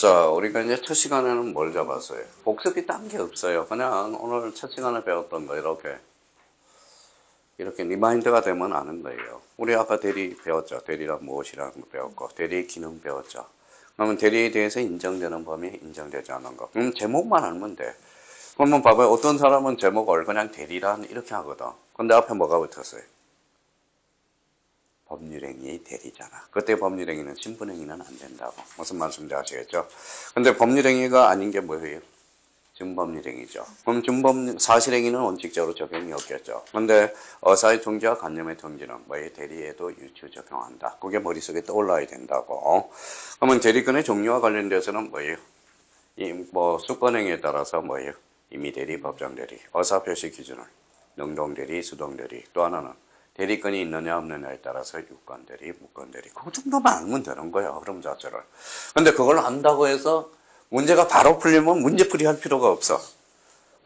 자, 우리가 이제 첫 시간에는 뭘 잡았어요? 복습이 딴 게 없어요. 그냥 오늘 첫 시간에 배웠던 거 이렇게 리마인드가 되면 아는 거예요. 우리 아까 대리 배웠죠. 대리란 무엇이라는 거 배웠고, 대리의 기능 배웠죠. 그러면 대리에 대해서 인정되는 범위, 인정되지 않는 거. 그럼 제목만 알면 돼. 그러면 봐봐요. 어떤 사람은 제목을 그냥 대리란 이렇게 하거든. 근데 앞에 뭐가 붙었어요? 법률행위의 대리잖아. 그때 법률행위는 신분행위는 안 된다고. 무슨 말씀인지 아시겠죠? 근데 법률행위가 아닌 게 뭐예요? 준법률행위죠. 그럼 사실행위는 원칙적으로 적용이 없겠죠. 근데 어사의 통지와 간념의 통지는 뭐의 대리에도 유추 적용한다. 그게 머릿속에 떠올라야 된다고. 그러면 대리권의 종류와 관련돼서는 뭐예요? 수권행위에 따라서 뭐예요? 임의대리, 법정대리, 어사표시 기준을 능동대리, 수동대리, 또 하나는 대리권이 있느냐 없느냐에 따라서 유권대리, 무권대리. 그 정도만 알면 되는 거예요. 흐름 자체를. 근데 그걸 안다고 해서 문제가 바로 풀리면 문제풀이 할 필요가 없어.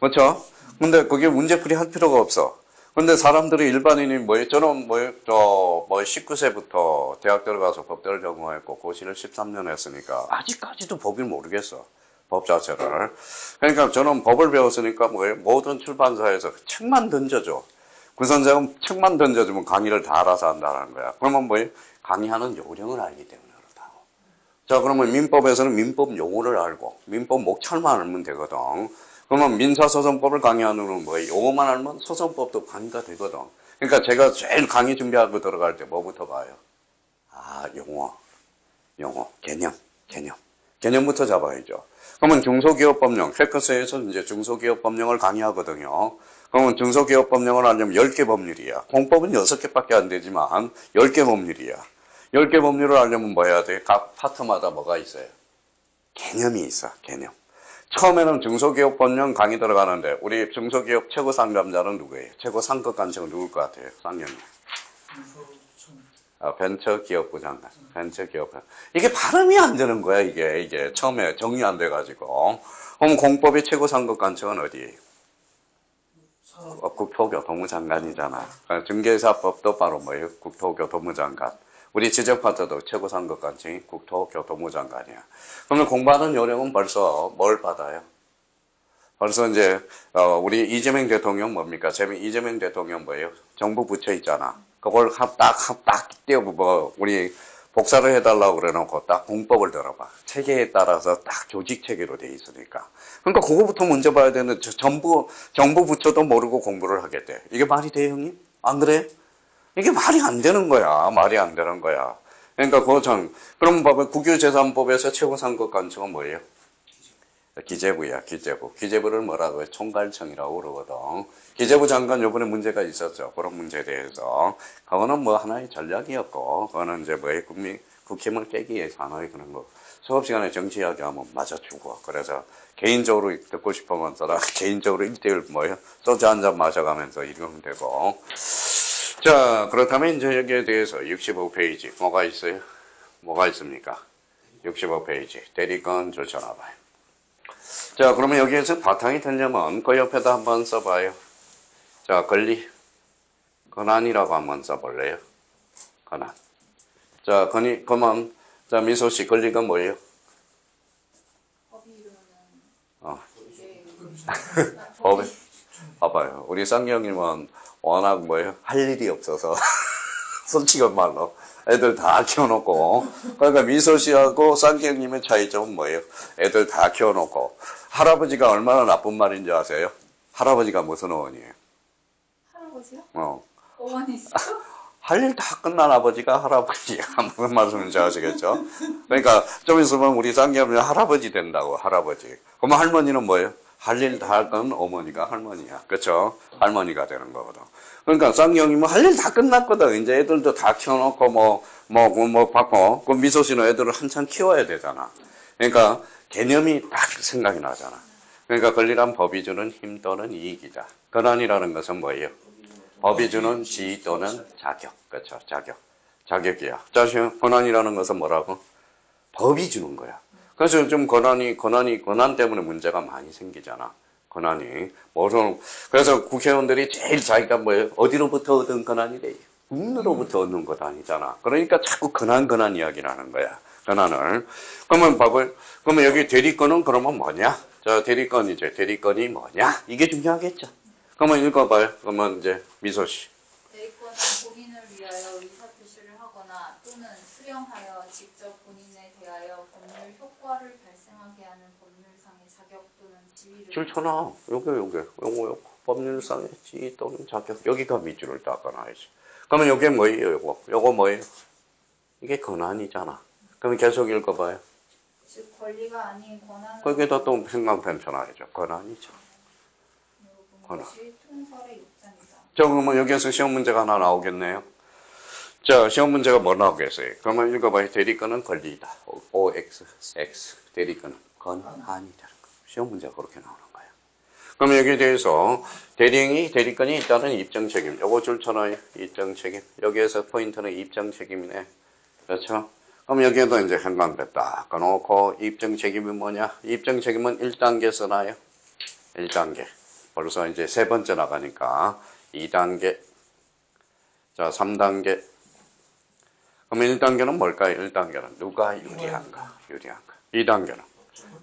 그렇죠? 근데 그게 문제풀이 할 필요가 없어. 근데 사람들이 일반인이 저는 19세부터 대학 들어가서 법대를 전공했고 고시를 13년 했으니까 아직까지도 법을 모르겠어. 법 자체를. 그러니까 저는 법을 배웠으니까 모든 출판사에서 책만 던져줘. 그 선생은 책만 던져주면 강의를 다 알아서 한다는 거야. 그러면 강의하는 요령을 알기 때문에 그렇다고. 자, 그러면 민법에서는 민법 용어를 알고 민법 목차만 알면 되거든. 그러면 민사소송법을 강의하는 건 용어만 알면 소송법도 강의가 되거든. 그러니까 제가 제일 강의 준비하고 들어갈 때 뭐부터 봐요? 용어, 개념부터 잡아야죠. 그러면 중소기업법령, 캐커스에서 이제 중소기업법령을 강의하거든요. 그러면 중소기업법령을 하려면 10개 법률이야. 공법은 6개밖에 안 되지만 10개 법률이야. 10개 법률을 알려면 뭐 해야 돼? 각 파트마다 뭐가 있어요? 개념이 있어, 개념. 처음에는 중소기업법령 강의 들어가는데 우리 중소기업 최고 상담자는 누구예요? 최고 상급 관청은 누굴 것 같아요? 쌍년님. 벤처기업부 장관. 벤처기업부. 이게 발음이 안 되는 거야, 이게. 처음에 정리 안 돼가지고. 그럼 공법의 최고 상급 관청은 어디예요? 국토교통부 장관이잖아. 중개사법도 바로 뭐예요? 국토교통부 장관. 우리 지적파트도 최고 상급 관청이 국토교통부 장관이야. 그러면 공부하는 요령은 벌써 뭘 받아요? 벌써 이제 우리 이재명 대통령 뭡니까? 이재명 대통령 뭐예요? 정부 부처 있잖아. 그걸 딱 띄워 우리 복사를 해달라고 그래놓고 딱 공법을 들어봐. 체계에 따라서 딱 조직 체계로 돼 있으니까. 그러니까 그거부터 먼저 봐야 되는데 정부 부처도 모르고 공부를 하겠대. 이게 말이 돼, 형님? 안 그래? 이게 말이 안 되는 거야. 말이 안 되는 거야. 그러니까 그럼 봐봐. 국유재산법에서 최고 상급 관청은 뭐예요? 기재부야, 기재부. 기재부를 뭐라고 해? 총괄청이라고 그러거든. 기재부 장관 요번에 문제가 있었죠. 그런 문제에 대해서. 그거는 하나의 전략이었고, 그거는 이제 국힘을 깨기 위해서 하나의 그런 거. 수업 시간에 정치 이야기하면 맞아주고. 그래서 개인적으로 듣고 싶으면 개인적으로 1대1 소주 한잔 마셔가면서 읽으면 되고. 자, 그렇다면 이제 여기에 대해서 65페이지. 뭐가 있어요? 뭐가 있습니까? 65페이지. 대리권 조천화봐요. 자, 그러면 여기에서 바탕이 되려면 그 옆에다 한번 써봐요. 자, 권한이라고 한번 써볼래요? 권한. 자, 그러면, 자, 미소 씨, 권리가 뭐예요? 법이, 봐봐요. 우리 쌍경님은 워낙 할 일이 없어서. 솔직한 말로. 애들 다 키워놓고. 그러니까 미소 씨하고 쌍경님의 차이점은 뭐예요? 애들 다 키워놓고. 할아버지가 얼마나 나쁜 말인지 아세요? 할아버지가 무슨 어원이에요? 할아버지요? 어머니시죠? 할 일 다 끝난 아버지가 할아버지야. 무슨 말씀인지 아시겠죠? 그러니까 좀 있으면 우리 쌍경님이 할아버지 된다고, 할아버지. 그러면 할머니는 뭐예요? 할 일 다 할 건 어머니가 할머니야. 그렇죠? 할머니가 되는 거거든. 그러니까 쌍경님은 할 일 다 끝났거든. 이제 애들도 다 키워놓고 받고. 그 미소 씨는 애들을 한참 키워야 되잖아. 그러니까 개념이 딱 생각이 나잖아. 그러니까 권리란 법이 주는 힘 또는 이익이다. 권한이라는 것은 뭐예요? 법이 주는 지위 또는 자격. 그렇죠? 자격이야. 자, 권한이라는 것은 뭐라고? 법이 주는 거야. 그래서 좀 권한 때문에 문제가 많이 생기잖아. 권한이. 그래서 국회의원들이 제일 자기가 어디로부터 얻은 권한이래? 국민으로부터 얻는 것 아니잖아. 그러니까 자꾸 권한 이야기를 하는 거야. 권한을. 그러면 봐봐요. 그러면 여기 대리권은 그러면 뭐냐? 자, 대리권이죠. 대리권이 뭐냐? 이게 중요하겠죠. 그러면 읽어봐요. 그러면 이제 미소 씨. 대리권은 본인을 위하여 의사표시를 하거나 또는 수령하여 직접 본인에 대하여 법률 효과를 발생하게 하는 법률상의 자격 또는 지위를 줄쳐놔. 요거 법률상의 지위 또는 자격. 여기가 밑줄을 닦아놔야지. 그러면 요게 뭐예요? 요거 뭐예요? 이게 권한이잖아. 그럼 계속 읽어봐요. 즉 권리가 아닌 권한을 거기에다 또 생각 펜쳐놔야죠. 권한이죠. 본 것이 통설의 입장이다. 자, 그러면 여기에서 시험 문제가 하나 나오겠네요. 자, 시험 문제가 뭐 나오겠어요? 그러면 읽어봐요. 대리권은 권리이다. OX, X. 대리권은 권한이 되는 거. 시험 문제가 그렇게 나오는 거예요. 그러면 여기에 대해서 대리권이 있다는 입증 책임. 요거 줄쳐놔요. 입증 책임. 여기에서 포인트는 입증 책임이네. 그렇죠? 그럼 여기에도 이제 행방배 딱 놓고 입증 책임이 뭐냐? 입증 책임은 1단계 써놔요. 1단계. 벌써 이제 세 번째 나가니까 2단계. 자, 3단계. 그러면 1단계는 뭘까요? 1단계는 누가 유리한가? 2단계는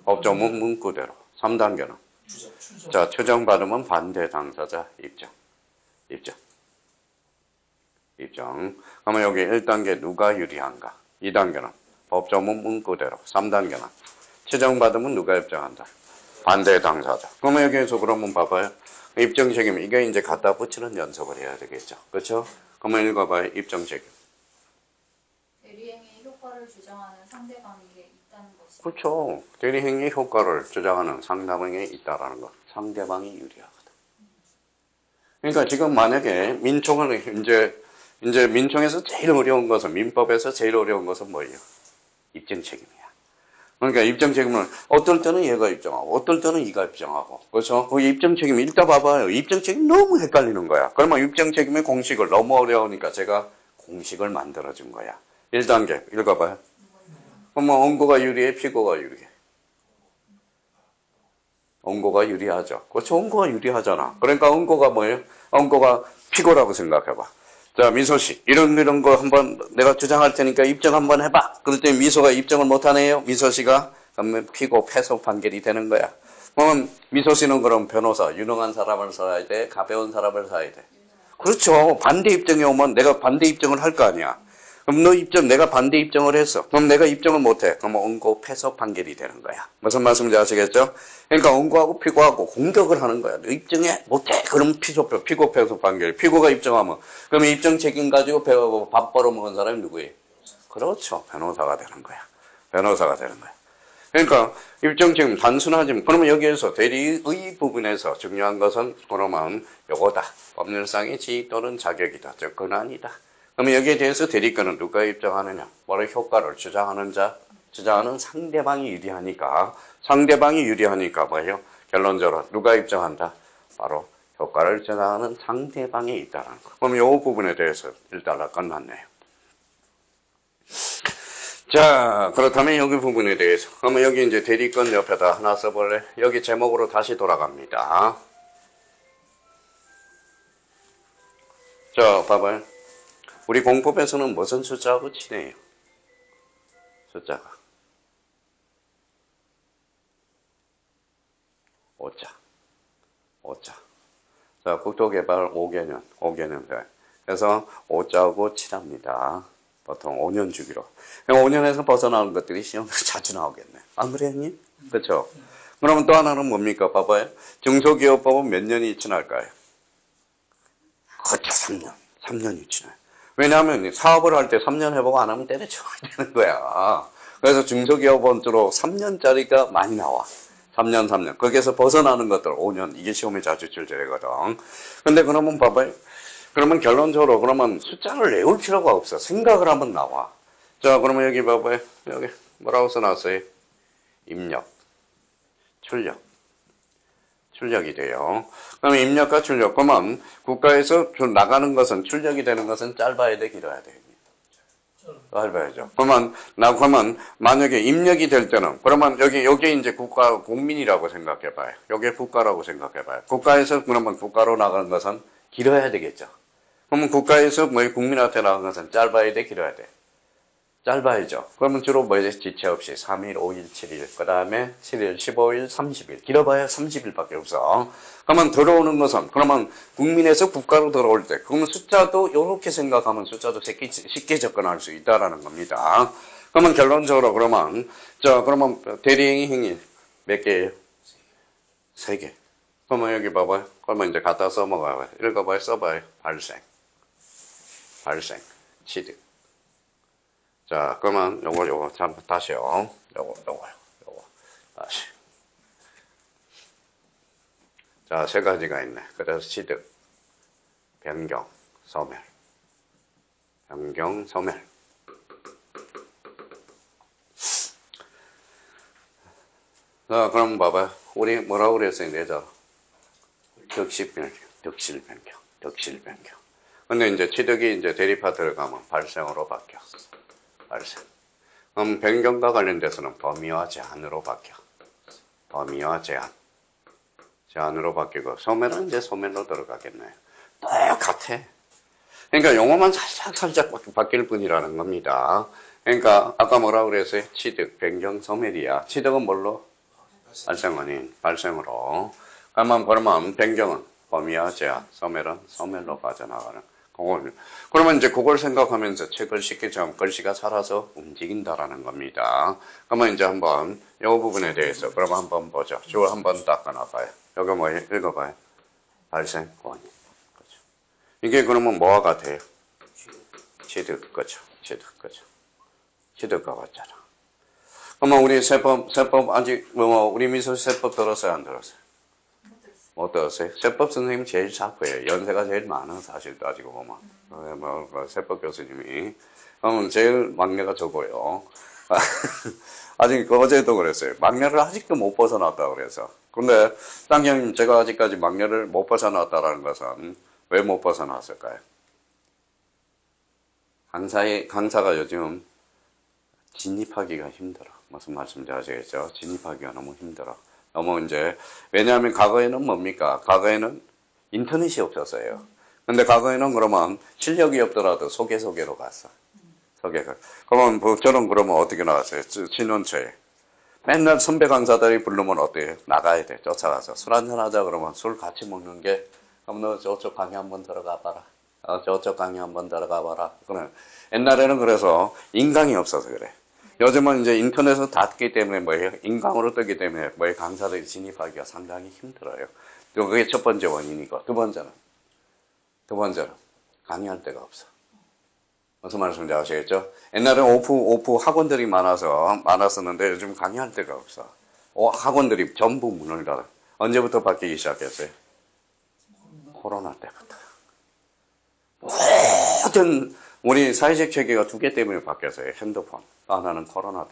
법조문 문구대로. 3단계는 자, 추정받으면 반대 당사자 입증. 그러면 여기 1단계 누가 유리한가? 2단계는 법조문 문구대로. 3단계는 추정받으면 누가 입증한다? 반대 당사자. 그러면 여기에서 그러면 봐봐요. 입증 책임. 이게 이제 갖다 붙이는 연습을 해야 되겠죠. 그렇죠? 그러면 읽어봐요. 입증 책임. 대리행위의 효과를 주장하는 상대방에게 있다는 것이다. 그렇죠. 대리행위 효과를 주장하는 상대방에 있다라는 것. 상대방이 유리하거든. 그러니까 지금 만약에 민총은 이제 민총에서 제일 어려운 것은, 민법에서 제일 어려운 것은 뭐예요? 입증 책임이야. 그러니까 입증 책임은 어떨 때는 얘가 입증하고 어떨 때는 이가 입증하고. 그렇죠? 그 입증 책임 읽다 봐봐요. 입증 책임 너무 헷갈리는 거야. 그러면 입증 책임의 공식을 너무 어려우니까 제가 공식을 만들어준 거야. 1단계 읽어봐요. 그러면 원고가 유리해, 피고가 유리해? 원고가 유리하죠. 그렇죠? 원고가 유리하잖아. 그러니까 원고가 뭐예요? 원고가 피고라고 생각해봐. 자, 미소 씨, 이런 거 한번 내가 주장할 테니까 입증 한번 해봐. 그럴 때 미소가 입증을 못하네요. 미소 씨가 그러면 피고 패소 판결이 되는 거야. 그러면 미소 씨는 그럼 변호사, 유능한 사람을 써야 돼, 가벼운 사람을 써야 돼. 그렇죠. 반대 입증이 오면 내가 반대 입증을 할 거 아니야. 그럼 내가 반대 입증을 했어. 그럼 내가 입증을 못해. 그러면 원고 패소 판결이 되는 거야. 무슨 말씀인지 아시겠죠? 그러니까 원고하고 피고하고 공격을 하는 거야. 너 입증해? 못해? 그럼 피고 패소 판결. 피고가 입증하면 그러면 입증 책임 가지고 밥 벌어먹은 사람이 누구예요? 그렇죠. 변호사가 되는 거야. 그러니까 입증 책임 단순하지만 그러면 여기에서 대리의 부분에서 중요한 것은 그러면 요거다. 법률상의 지위 또는 자격이다. 즉 권한이다. 그러면 여기에 대해서 대리권은 누가 입증하느냐? 바로 효과를 주장하는 상대방이 유리하니까 뭐예요? 결론적으로 누가 입증한다? 바로 효과를 주장하는 상대방이 있다는 거. 그럼 이 부분에 대해서 일단은 끝났네요. 자, 그렇다면 여기 부분에 대해서 그러면 여기 이제 대리권 옆에다 하나 써볼래? 여기 제목으로 다시 돌아갑니다. 자, 봐봐요. 우리 공법에서는 무슨 숫자하고 친해요? 숫자가 5자. 자, 국토개발 5개년. 그래서 5자하고 친합니다. 보통 5년 주기로. 5년에서 벗어나는 것들이 시험에 자주 나오겠네. 안 그래, 형님? 그렇죠? 그러면 또 하나는 뭡니까? 봐봐요. 중소기업법은 몇 년이 친할까요? 그렇죠, 3년. 3년이 친해요. 왜냐하면 사업을 할 때 3년 해보고 안 하면 때려쳐야 되는 거야. 그래서 중소기업은 주로 3년짜리가 많이 나와. 3년. 거기에서 벗어나는 것들 5년. 이게 시험에 자주 출제되거든. 근데 그러면 봐봐요. 그러면 결론적으로 그러면 숫자를 외울 필요가 없어. 생각을 하면 나와. 자, 그러면 여기 봐봐요. 여기 뭐라고 써놨어요? 입력, 출력이 돼요. 그러면 입력과 출력. 그러면 국가에서 나가는 것은 출력이 되는 것은 짧아야 돼, 길어야 돼? 짧아야죠. 그러면 만약에 입력이 될 때는 그러면 여기 이제 국민이라고 생각해봐요. 여기 국가라고 생각해봐요. 국가에서 그러면 국가로 나가는 것은 길어야 되겠죠. 그러면 국가에서 국민한테 나가는 것은 짧아야 돼, 길어야 돼? 짧아야죠. 그러면 주로 뭐지? 지체 없이 3일, 5일, 7일, 그 다음에 7일, 15일, 30일. 길어봐야 30일밖에 없어. 그러면 들어오는 것은, 그러면 국민에서 국가로 들어올 때, 그러면 숫자도 이렇게 생각하면 숫자도 쉽게 접근할 수 있다라는 겁니다. 그러면 결론적으로 그러면, 그러면 대리행위 행위 몇 개예요? 3개. 그러면 여기 봐봐요. 그러면 이제 갖다 써먹어요. 읽어봐요. 써봐요. 발생, 취득. 자, 그러면 요거 다시요. 요거 다시. 자, 3가지가 있네. 그래서 취득, 변경, 소멸. 변경, 소멸. 자, 그럼 봐봐요. 우리 뭐라고 그랬어요, 내자? 덕실 변경. 근데 이제 취득이 이제 대리파 들어가면 발생으로 바뀌어. 발생. 그럼 변경과 관련돼서는 범위와 제한으로 바뀌어. 범위와 제한으로 바뀌고, 소멸은 이제 소멸로 들어가겠네요. 똑같아. 그러니까 용어만 살짝 바뀔 뿐이라는 겁니다. 그러니까 아까 뭐라고 그랬어요? 취득, 변경, 소멸이야. 취득은 뭘로? 발생원인, 발생으로. 그러면 변경은 범위와 제한, 소멸은 소멸로 빠져나가는. 그러면 이제 그걸 생각하면서 책을 쉽게 좀 글씨가 살아서 움직인다라는 겁니다. 그러면 이제 한번 이 부분에 대해서 그럼 한번 보죠. 줄 한번 닦아놔봐요. 여기 뭐 읽어봐요. 발생 원인. 그죠. 이게 그러면 뭐와 같아요? 취득, 그죠. 취득과 같잖아. 그러면 우리 세법 아직 우리 미술 세법 들었어요, 안 들었어요? 못 들었어요? 세법 선생님 제일 작고요. 연세가 제일 많아, 사실 따지고 보면. 세법 교수님이. 그러면 제일 막내가 저거요. 아직 어제도 그랬어요. 막내를 아직도 못 벗어났다고 그래서. 근데 땅장님 제가 아직까지 막내를 못 벗어났다라는 것은 왜 못 벗어났을까요? 강사가 요즘 진입하기가 힘들어. 무슨 말씀인지 아시겠죠? 진입하기가 너무 힘들어. 너무 이제, 왜냐하면 과거에는 뭡니까? 과거에는 인터넷이 없었어요. 근데 과거에는 그러면 실력이 없더라도 소개로 갔어. 그러면 저는 그러면 어떻게 나갔어요? 신혼초에. 맨날 선배 강사들이 부르면 어때요? 나가야 돼. 쫓아가서. 술 한잔 하자 그러면 술 같이 먹는 게, 그럼 너 저쪽 강의 한번 들어가 봐라. 저쪽 강의 한번 들어가 봐라. 그래. 옛날에는 그래서 인강이 없어서 그래. 요즘은 이제 인터넷으로 다 뜨기 때문에 뭐예요? 인강으로 뜨기 때문에 뭐예요? 강사들이 진입하기가 상당히 힘들어요. 그게 첫 번째 원인이고, 두 번째는 강의할 데가 없어. 무슨 말씀인지 아시겠죠? 옛날에는 오프 학원들이 많았었는데 요즘 강의할 데가 없어. 학원들이 전부 문을 닫아. 언제부터 바뀌기 시작했어요? 코로나 때부터. 모든 우리 사회적 체계가 2개 때문에 바뀌었어요. 핸드폰. 하나는 코로나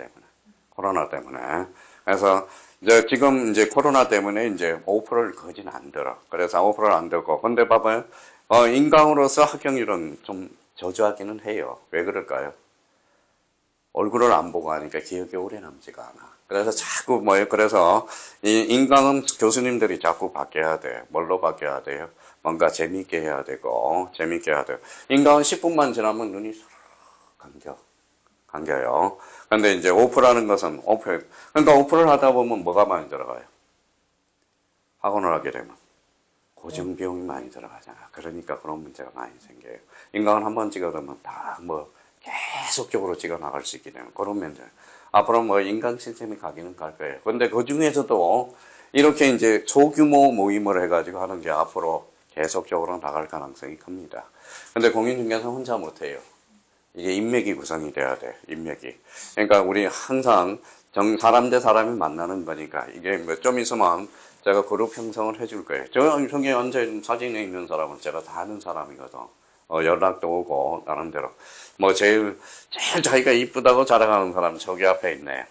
때문에. 그래서 이제 지금 이제 코로나 때문에 이제 오프를 거진 안 들어. 그래서 오프를 안 듣고. 근데 봐봐요. 인강으로서 학경률은 좀 저조하기는 해요. 왜 그럴까요? 얼굴을 안 보고 하니까 기억이 오래 남지가 않아. 그래서 자꾸 그래서 이 인강은 교수님들이 자꾸 바뀌어야 돼. 뭘로 바뀌어야 돼요? 뭔가 재미있게 해야 되고, 인강은 10분만 지나면 눈이 감겨요. 근데 이제 오프라는 것은 그러니까 오프를 하다 보면 뭐가 많이 들어가요? 학원을 하게 되면 고정비용이 많이 들어가잖아. 그러니까 그런 문제가 많이 생겨요. 인강은 한번 찍어두면 다 계속적으로 찍어 나갈 수 있게 되는 그런 면들. 앞으로 인강 시스템이 가기는 갈 거예요. 근데 그 중에서도 이렇게 이제 소규모 모임을 해가지고 하는 게 앞으로 계속적으로 나갈 가능성이 큽니다. 근데 공인중개사 혼자 못해요. 이게 인맥이 구성이 돼야 돼, 인맥이. 그러니까 우리 항상 사람 대 사람이 만나는 거니까 이게 좀 있으면 제가 그룹 형성을 해줄 거예요. 저기 앉아있는 사진에 있는 사람은 제가 다 아는 사람이거든. 연락도 오고, 나름대로. 제일 자기가 이쁘다고 자랑하는 사람 저기 앞에 있네.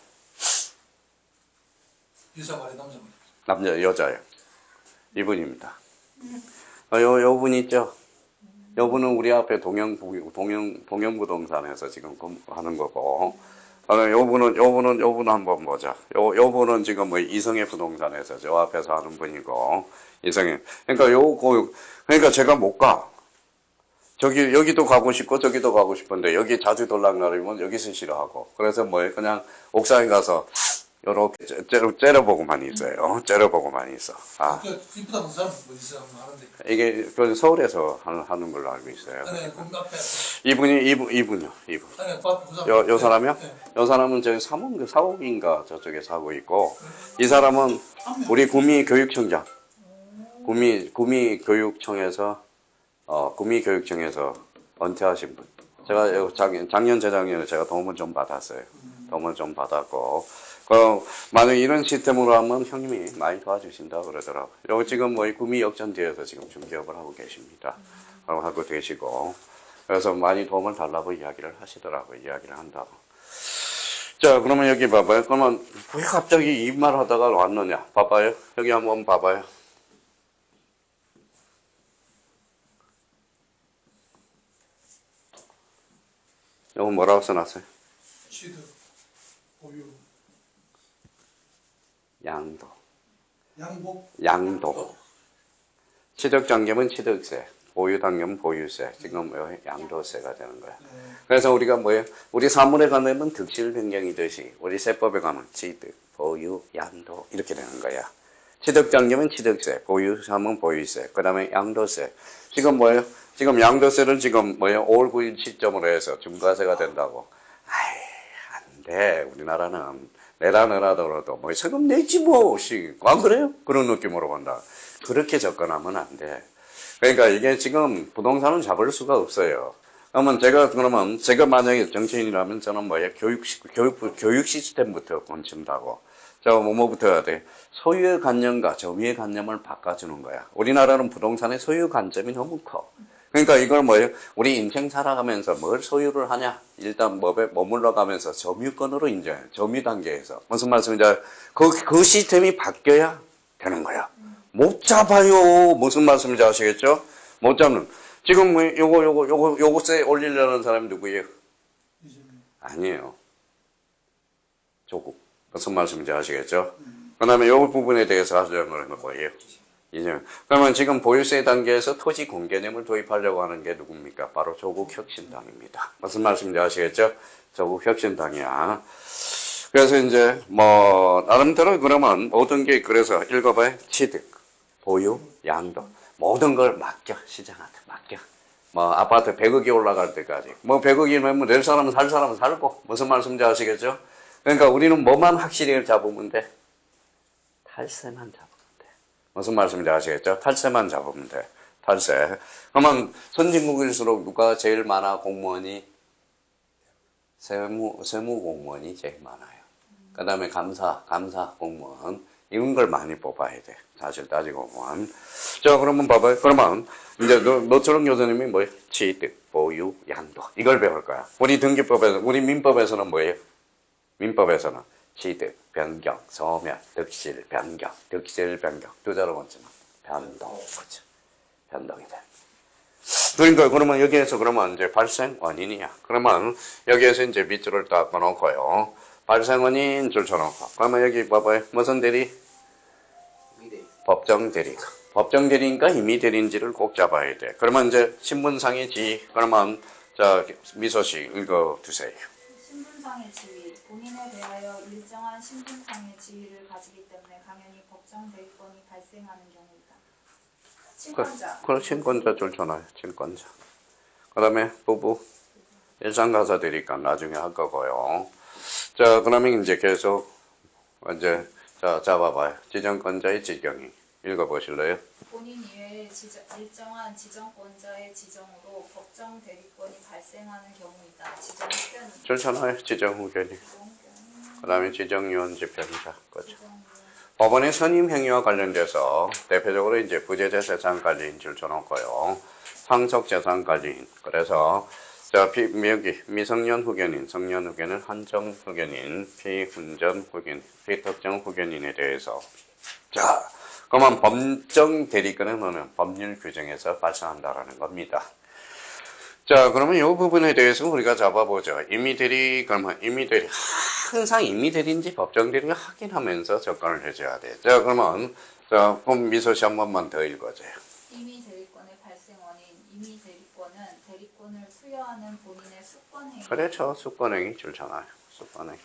여자 말이 남자 말이? 여자예요. 이분입니다. 요 분 있죠? 요분은 우리 앞에 동영부동산에서 지금 하는 거고, 요분은 한번 보자. 요분은 지금 이성애 부동산에서 저 앞에서 하는 분이고, 이성애. 그러니까 제가 못 가. 여기도 가고 싶고 저기도 가고 싶은데 여기 자주 들락날이면 여기서 싫어하고 그래서 뭐예요? 그냥 옥상에 가서 요렇게 째려보고만 있어요. 째려보고만 있어. 아, 이쁘다는 사람 뭐 있어요? 하는데. 이게 그 서울에서 하는 걸로 알고 있어요. 아니, 그 앞에. 이분요. 아니, 그 앞에 그 사람. 요 사람이요? 네. 요 사람은 저기 사옥인가 저쪽에 사고 있고 이 사람은 우리 구미 교육청장 구미 교육청에서 은퇴하신 분. 제가 작년 재작년에 제가 도움을 좀 받았어요. 도움을 좀 받았고 만약 이런 시스템으로 하면 형님이 많이 도와주신다 그러더라고요. 여기 지금 뭐 구미 역전 뒤에서 지금 중개업을 하고 계십니다. 하고 계시고 그래서 많이 도움을 달라고 이야기를 하시더라고요. 이야기를 한다고. 자, 그러면 여기 봐봐요. 그러면 왜 갑자기 이 말 하다가 왔느냐? 봐봐요. 여기 한번 봐봐요. 이거 뭐라고 써놨어요? 취득, 보유, 양도. 양도. 취득장점은 취득세, 보유당점은 보유세, 지금 양도세가 되는 거야. 그래서 우리가 뭐예요? 우리 사물에 관하면 득실 변경이듯이 우리 세법에 가면 취득, 보유, 양도 이렇게 되는 거야. 취득장점은 취득세, 보유삼은 보유세, 그 다음에 양도세. 지금 뭐예요? 지금 양도세를 지금 뭐예요? 5월 9일 시점으로 해서 중과세가 된다고. 아이, 안 돼. 우리나라는 내라더라도 뭐 세금 내지 뭐. 안 그래요? 그런 느낌으로 본다. 그렇게 접근하면 안 돼. 그러니까 이게 지금 부동산은 잡을 수가 없어요. 그러면 제가 만약에 정치인이라면 저는 뭐예요? 교육 시스템부터 고친다고. 뭐부터 해야 돼? 소유의 관념과 점유의 관념을 바꿔주는 거야. 우리나라는 부동산의 소유 관점이 너무 커. 그러니까 이걸 뭐예요? 우리 인생 살아가면서 뭘 소유를 하냐? 일단 머물러 가면서 점유권으로 인정해. 점유 단계에서. 무슨 말씀인지 그 시스템이 바뀌어야 되는 거야. 못 잡아요. 무슨 말씀인지 아시겠죠? 못 잡는. 지금 요거세 올리려는 사람이 누구예요? 아니에요. 조국. 무슨 말씀인지 아시겠죠? 그 다음에 이 부분에 대해서 하자는 건 뭐예요? 그러면 지금 보유세 단계에서 토지 공개념을 도입하려고 하는 게 누굽니까? 바로 조국혁신당입니다. 무슨 말씀인지 아시겠죠? 조국혁신당이야. 그래서 이제 나름대로 그러면 모든 게 그래서 읽어봐요. 취득, 보유, 양도. 모든 걸 맡겨. 시장한테 맡겨. 아파트 100억이 올라갈 때까지. 100억이면 낼 사람은 살 사람은 살고. 무슨 말씀인지 아시겠죠? 그러니까 우리는 뭐만 확실히 잡으면 돼? 탈세만 잡으면 돼. 무슨 말씀인지 아시겠죠? 탈세만 잡으면 돼. 탈세. 그러면 선진국일수록 누가 제일 많아? 공무원이? 세무 공무원이 제일 많아요. 그 다음에 감사 공무원. 이런 걸 많이 뽑아야 돼. 사실 따지고 보면. 자, 그러면 봐봐요. 그러면 이제 너처럼 교수님이 뭐예요? 취득, 보유, 양도. 이걸 배울 거야. 우리 등기법에서, 우리 민법에서는 뭐예요? 민법에서는 취득, 변경, 소멸, 득실, 변경, 두 자로 먼저는 변동, 그렇죠? 변동이 돼. 그러니까 그러면 여기에서 그러면 이제 발생 원인이야. 그러면 여기에서 이제 밑줄을 딱 꺼놓고요. 발생 원인 줄 쳐놓고. 그러면 여기 봐봐요. 무슨 대리? 법정 대리가. 법정 대리인가 임의 대리인지를 꼭 잡아야 돼. 그러면 이제 신분상의 지위. 그러면 미소 씨 읽어주세요. 신분상의 지위. 본인에 대하여 일정한 신분상의 지위를 가지기 때문에 당연히 법정 대리권이 발생하는 경우이다. 친권자. 그럼 친권자 줄 쳐놔요. 친권자. 그 다음에 부부. 일상가사 대리가 나중에 할 거고요. 자, 그러면 이제 계속 잡아봐요. 지정권자의 지정이. 읽어보실래요? 본인 이외에 일정한 지정권자의 지정으로 법정 대리권이 발생하는 경우이다. 지정 후견. 좋잖아요. 지정 후견이. 그 다음에 지정유언 집행자. 그렇죠. 법원의 선임 행위와 관련돼서 대표적으로 이제 부재재 재산관리인 줄 쳐놓고요. 상속 재산관리인. 그래서 여기 미성년 후견인, 성년 후견인, 한정 후견인, 피훈전 후견인, 피특정 후견인에 대해서 그러면 법정 대리권은 법률 규정에서 발생한다라는 겁니다. 자, 그러면 이 부분에 대해서 우리가 잡아보죠. 임의대리, 그러면 임의대리. 항상 임의대리인지 법정 대리를 확인하면서 접근을 해줘야 돼. 자, 그럼 미소 씨 한 번만 더 읽어줘요. 임의 대리권의 발생 원인. 임의 대리권은 대리권을 수여하는 본인의 수권행위. 그렇죠. 수권행위 줄잖아요. 수권행위.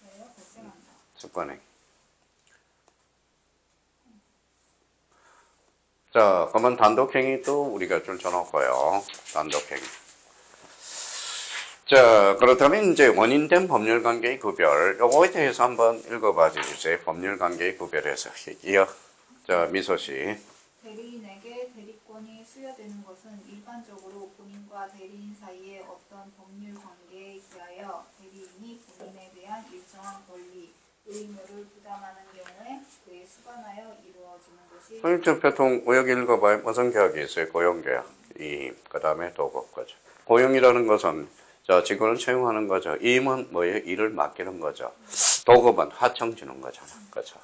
네, 발생한다. 수권행위. 자, 그러면 단독행위도 우리가 줄쳐놓고요. 단독행위. 자, 그렇다면 이제 원인된 법률관계의 구별, 요거에 대해서 한번 읽어봐 주세요. 법률관계의 구별에서. 이어, 자, 미소 씨. 대리인에게 대리권이 수여되는 것은 일반적으로 본인과 대리인 사이의 어떤 법률 관계에 기하여 대리인이 본인에 대한 일정한 권리, 의무를 부담하는 경우에 그에 수반하여 이루어지는 것이 저 보통 여기 읽어봐요. 무슨 계약이 있어요? 고용계약. 그 다음에 도급 거죠. 고용이라는 것은 자, 직원을 채용하는 거죠. 임은 뭐예요? 일을 맡기는 거죠. 도급은 하청 주는 거잖아. 그렇죠.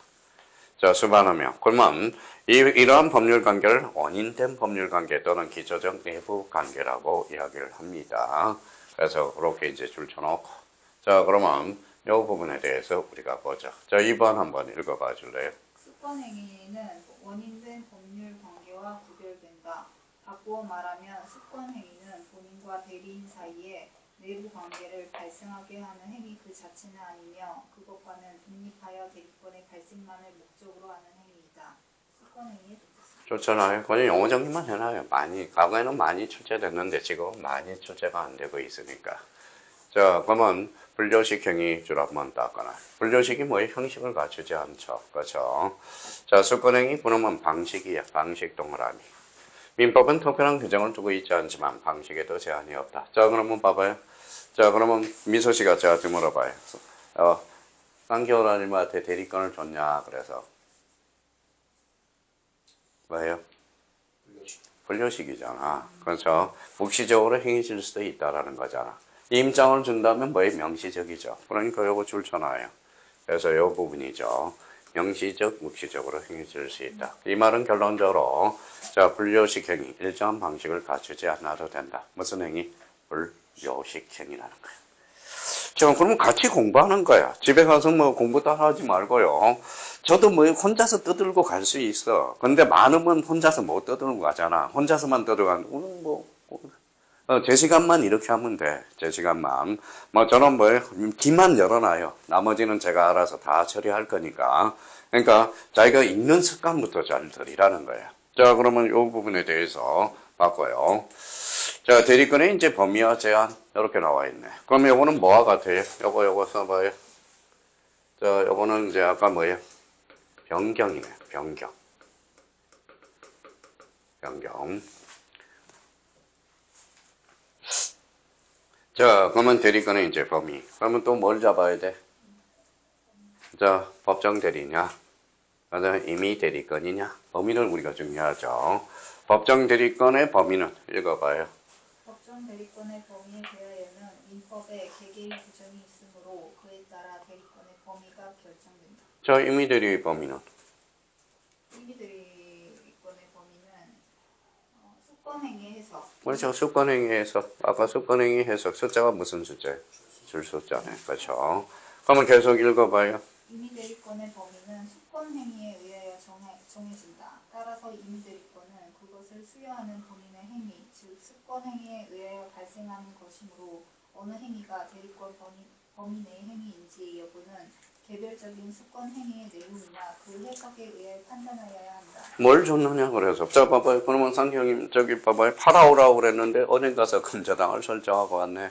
자, 수반하며. 그러면 이러한 법률 관계를 원인된 법률 관계 또는 기초적 내부 관계라고 이야기를 합니다. 그래서 그렇게 이제 줄쳐놓고. 자, 그러면 이 부분에 대해서 우리가 보죠. 자, 2번 한번 읽어봐 줄래요? 수권행위는 원인된 법률 관계와 구별된다. 바꾸어 말하면 수권행위는 본인과 대리인 사이에 내부 관계를 발생하게 하는 행위 그 자체는 아니며 그것과는 독립하여 대리권의 발생만을 목적으로 하는 행위이다. 수권행위의 독특성. 좋잖아요. 그냥 영어 정리만 해놔요. 과거에는 많이 출제됐는데 지금은 많이 출제가 안 되고 있으니까. 자, 그러면 불조식행위 줄 한번 닦아놔요. 불조식이 뭐예요? 형식을 갖추지 않죠. 그렇죠. 자, 수권행위 그러면 방식이야. 방식 동그라미. 민법은 특별한 규정을 두고 있지 않지만 방식에도 제한이 없다. 자, 그러면 봐봐요. 자, 그러면 미소 씨가 저한테 물어봐요. 쌍겨울 아님한테 대리권을 줬냐? 그래서 뭐예요? 불조식이잖아. 그렇죠. 묵시적으로 행해질 수도 있다라는 거잖아. 임장을 준다면 뭐예요? 명시적이죠. 그러니까 요거 줄쳐놔요. 그래서 요 부분이죠. 명시적, 묵시적으로 행해질 수 있다. 이 말은 결론적으로 자, 불요식 행위, 일정한 방식을 갖추지 않아도 된다. 무슨 행위? 불요식 행위라는 거예요. 자, 그러면 같이 공부하는 거야. 집에 가서 뭐 공부 따라 하지 말고요. 저도 뭐 혼자서 떠들고 갈 수 있어. 근데 많으면 혼자서 못 떠들고 가잖아. 혼자서만 떠들고 가면 제 시간만 이렇게 하면 돼. 제 시간만. 뭐 저는 뭐 귀만 열어놔요. 나머지는 제가 알아서 다 처리할 거니까. 그러니까 자기가 읽는 습관부터 잘 들이라는 거예요. 자, 그러면 이 부분에 대해서 바꿔요. 자, 대리권의 이제 범위와 제한 이렇게 나와 있네. 그럼 요거는 뭐와 같아요? 요거 써봐요. 자, 요거는 이제 아까 뭐예요? 변경이네. 변경. 자, 그러면 대리권의 이제 범위. 그러면 또 뭘 잡아야 돼? 자, 법정 대리냐? 그다음에 임의 대리권이냐? 범위를 우리가 중요하죠. 법정 대리권의 범위는 읽어봐요. 법정 대리권의 범위에 대하여는 민법에 개개의 규정이 있으므로 그에 따라 대리권의 범위가 결정된다. 자, 임의 대리 범위는? 임의 대리권의 범위는 수권행위 해석. 그렇죠. 수권행위 해석. 아까 수권행위 해석. 숫자가 무슨 숫자예요? 줄 숫자네. 그렇죠. 그러면 계속 읽어봐요. 임의 대리권의 범위는 수권행위에 의하여 정해진다. 따라서 임의 대리권은 그것을 수여하는 본인의 행위, 즉 수권행위에 의하여 발생하는 것이므로 어느 행위가 대리권 범위 내의 행위인지 여부는 개별적인 수권행위의 내용이나 그 해석에 의해 판단하여야 한다. 뭘 줬느냐 그래서. 자, 봐봐요. 그러면 상경님 저기 봐봐요. 팔아오라고 그랬는데 어디 가서 건저당을 설정하고 왔네.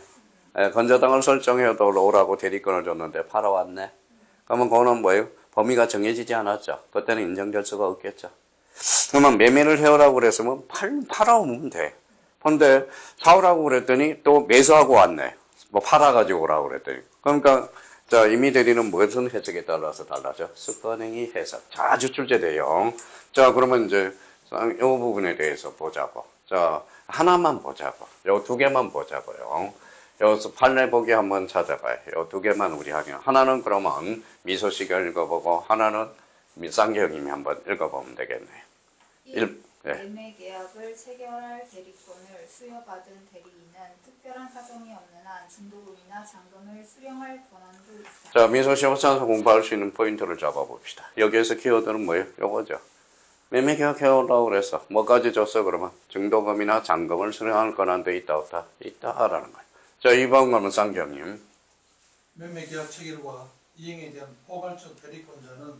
건저당을 설정해도 오라고 대리권을 줬는데 팔아왔네. 그러면 그거는 뭐예요? 범위가 정해지지 않았죠. 그때는 인정될 수가 없겠죠. 그러면 매매를 해오라고 그랬으면 팔아오면 돼. 근데 사오라고 그랬더니 또 매수하고 왔네. 뭐 팔아가지고 오라고 그랬더니. 그러니까 자, 임의 대리는 무슨 해석에 따라서 달라져? 수권행위 해석. 자주 출제돼요. 자, 그러면 이제 이 부분에 대해서 보자고. 자, 하나만 보자고. 요 두 개만 보자고요. 여기서 판례 보기 한번 찾아봐요. 요 두 개만 우리 하면. 하나는 그러면 미소 씨가 읽어보고 하나는 쌍기형님이 한번 읽어보면 되겠네요. 1. 네. 매매 계약을 체결할 대리권을 수여받은 대리인은 특별한 사정이 없는 한 중도금이나 잔금을 수령할 권한도 있다. 자, 미소 씨 호차에서 공부할 수 있는 포인트를 잡아봅시다. 여기에서 키워드는 뭐예요? 요거죠. 매매 계약해오라고 그랬어. 뭐까지 줬어 그러면? 증도금이나 잔금을 수령할 권한도 있다 없다? 있다라는 거예요. 자, 2번 거는 쌍경님. 매매계약 체결과 이행에 대한 포괄적 대리권자는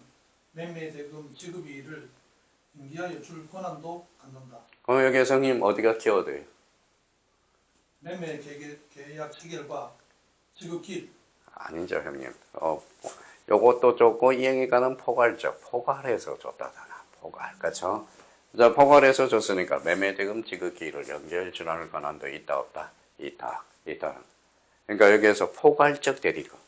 매매대금 지급일을 연기하여 줄 권한도 갖는다. 그럼 여기 성님 어디가 키워드예요? 매매계약 체결과 지급길. 아니죠 형님. 요것도 줬고 이행에 관한 포괄해서 줬다잖아. 포괄. 그쵸? 자, 포괄해서 줬으니까 매매대금 지급기일을 연결 준하는 권한도 있다 없다? 있다. 그러니까 여기에서 포괄적 대리권.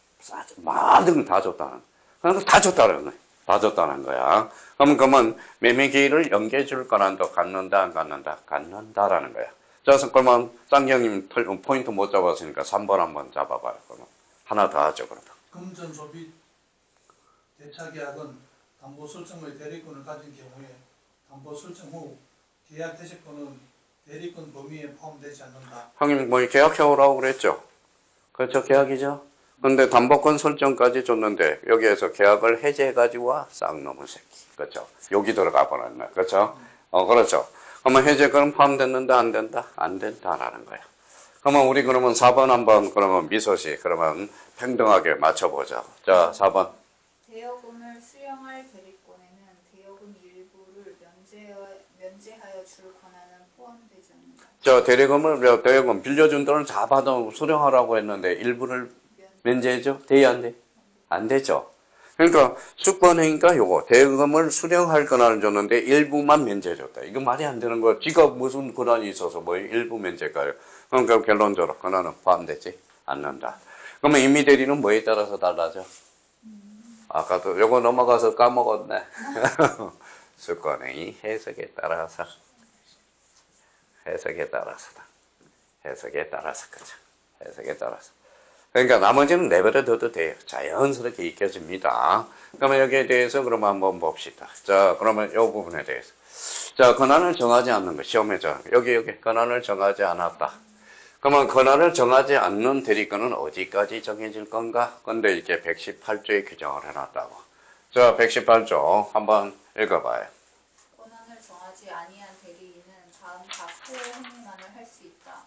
모든 다 줬다는. 그러니까 다 줬다는 거야. 다 줬다는 거야. 그러면 매매기일을 연결 줄 권한도 갖는다 안 갖는다? 갖는다라는 거야. 자, 그러면 쌍경님 포인트 못 잡았으니까 3번 한번 잡아봐요. 그러면 하나 더 하죠. 그러면. 금전 소비 대차계약은 담보 설정의 대리권을 가진 경우에 담보 설정 후 계약 해지권은 대리권 범위에 포함되지 않는다. 형님 뭐 계약해오라고 그랬죠? 그렇죠. 계약이죠. 근데 담보권 설정까지 줬는데 여기에서 계약을 해제해가지고 싹 넘은 새끼. 그렇죠. 여기 들어가 버렸네. 그렇죠. 그렇죠. 그러면 해제권은 포함됐는데 안 된다? 안 된다라는 거야. 그러면 4번 한번 그러면 미소씨 그러면 평등하게 맞춰보자. 자, 4번. 대여금을 수령할 대리권에는 대여금 일부를 면제하여 줄 권한은 포함되지 않는다. 저 대리금 빌려준 돈을 다 받아 수령하라고 했는데 일부를 면제해줘? 돼야 안 돼? 안 되죠. 그러니까 수권행위가 요거 대금을 수령할 권한을 줬는데 일부만 면제해줬다. 이거 말이 안 되는 거야. 지가 무슨 권한이 있어서 뭐 일부 면제가요. 그러니까 결론적으로 권한은 포함되지 않는다. 그러면 임의대리는 뭐에 따라서 달라져? 아까도 요거 넘어가서 까먹었네. 수권행위 해석에 따라서다. 해석에 따라서 그죠. 해석에 따라서. 그러니까 나머지는 내버려둬도 돼요. 자연스럽게 익혀집니다. 그러면 여기에 대해서 그러면 한번 봅시다. 자, 그러면 이 부분에 대해서. 자, 권한을 정하지 않는 거. 시험에 여기 권한을 정하지 않았다. 그러면 권한을 정하지 않는 대리권은 어디까지 정해질 건가? 근데 이게 118조에 규정을 해놨다고. 자, 118조 한번 읽어봐요. 권한을 정하지 아니한 대리인은 다음 각 소의 행위만을 할 수 있다.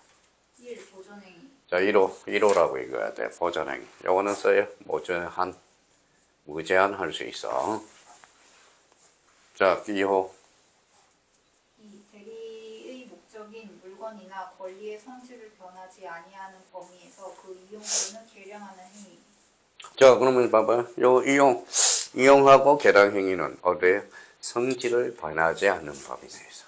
1. 보존행위. 자, 1호라고 읽어야 돼. 보존행위. 요거는 써요. 무제한 할 수 있어. 자, 2호. 2. 대리의 목적인 물건이나 권리의 성질을 변하지 아니하는 범위에서 그 이용권을 계량하는 행위. 자, 그러면 봐봐요. 요 이용하고 계량 행위는 어디에 성질을 변하지 않는 범위 내에서.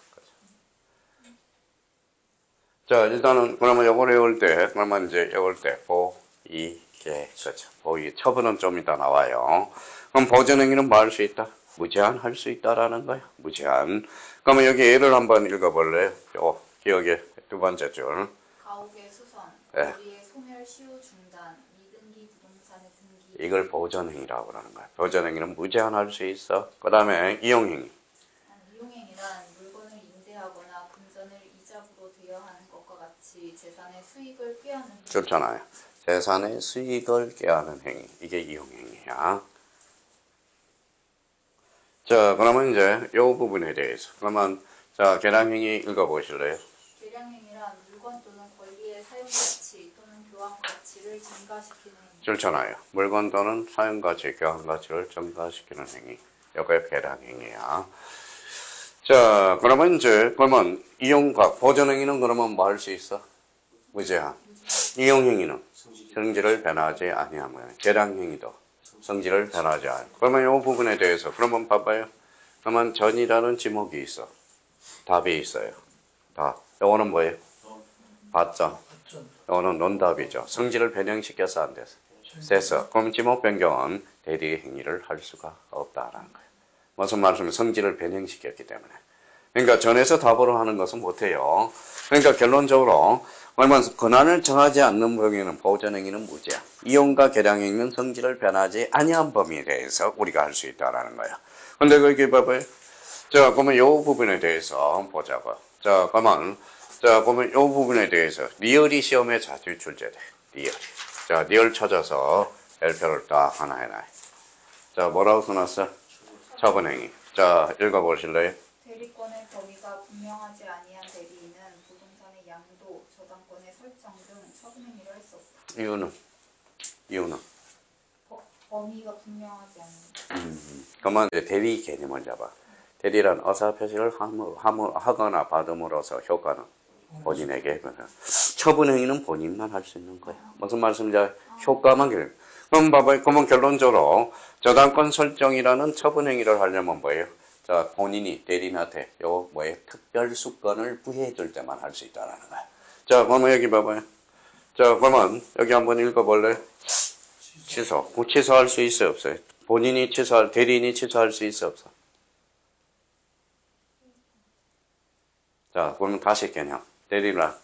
자, 일단은 그러면 요걸 외울 때, 그러면 이제 외울 때 보이게 그렇죠. 보이 처분은 좀 이따 나와요. 그럼 보존행위는 뭐 할 수 있다? 무제한 할 수 있다라는 거야. 무제한. 그러면 여기 예를 한번 읽어볼래요? 요 기억에 두 번째 줄. 가옥의 수선, 네. 거리의 소멸 시효 중단, 미등기 부동산의 등기. 이걸 보존행위라고 그러는 거야. 보존행위는 무제한 할 수 있어. 그 다음에 이용행위. 이용행위란 물건을 임대하거나 금전을 이자부로 대여하는 것과 같이 재산의 수익을 꾀하는 행위. 좋잖아요. 재산의 수익을 꾀하는 행위. 이게 이용행위야. 자, 그러면 이제 이 부분에 대해서. 그러면, 자, 계량행위 읽어보실래요? 계량행위란 물건 또는 권리의 사용 가치 또는 교환 가치를 증가시키는 행위. 좋잖아요. 물건 또는 사용가치, 교환가치를 증가시키는 행위. 이게 계량행위야. 자, 그러면 이용과 보존행위는 그러면 뭐 할 수 있어? 무제한. 이용행위는 성질을 변하지 아니하면 계량행위도 성질을 변하지 않아요. 그러면 이 부분에 대해서 그러면 봐봐요. 그러면 전이라는 지목이 있어. 답이 있어요. 답. 이거는 뭐예요? 받점. 이거는 논답이죠. 성질을 변형시켜서 안 돼서. 됐어. 그럼 지목 변경은 대리의 행위를 할 수가 없다라는 거예요. 무슨 말씀이면 성질을 변형시켰기 때문에. 그러니까 전에서 답으로 하는 것은 못해요. 그러니까 결론적으로 권한을 정하지 않는 범위는 보존행위는 무제한. 이용과 계량행위는 성질을 변하지 아니한 범위에 대해서 우리가 할 수 있다라는 거야. 근데 거기 봐봐요. 자, 그러면 이 부분에 대해서 보자고. 자, 그러면 이 부분에 대해서 리얼이 시험에 자주 출제돼. 리얼이. 자, 리얼 찾아서 L표를 딱 하나 해놔요. 자, 뭐라고 써놨어? 처분행위. 자, 읽어보실래요? 임대리권의 범위가 분명하지 아니한 대리인은 부동산의 양도, 저당권의 설정 등 처분 행위를 할 수 없다. 이유는? 범위가 분명하지 않은. 그러면 이제 대리 개념을 잡아. 대리란 의사표시를 하거나 받음으로써 효과는 본인에게. 처분 행위는 본인만 할 수 있는 거야. 무슨 말씀인지 효과만 결론. 그럼 봐봐요. 그러면 결론적으로 저당권 설정이라는 처분 행위를 하려면 뭐예요? 자, 본인이 대리인한테 요 뭐예요? 특별 수권을 부여해 줄 때만 할 수 있다는 거야. 자, 그러면 여기 봐봐요. 자, 그러면 여기 한번 읽어볼래? 취소. 취소할 수 있어요, 없어요? 본인이 대리인이 취소할 수 있어, 없어? 자, 그러면 다시 개념. 대리란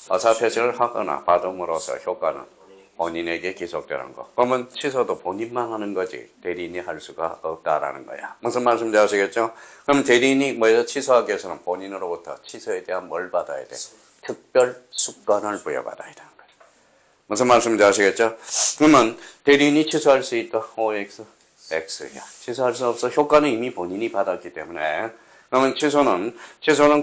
의사표시를 하거나 받음으로써 효과는 본인에게 기속되는 거. 그러면 취소도 본인만 하는 거지 대리인이 할 수가 없다라는 거야. 무슨 말씀인지 아시겠죠? 그럼 대리인이 뭐예요? 취소하기 위해서는 본인으로부터 취소에 대한 뭘 받아야 돼? 특별 수권을 부여받아야 되는 거야. 무슨 말씀인지 아시겠죠? 그러면 대리인이 취소할 수 있다. OX, X야. 취소할 수 없어. 효과는 이미 본인이 받았기 때문에. 그러면 취소는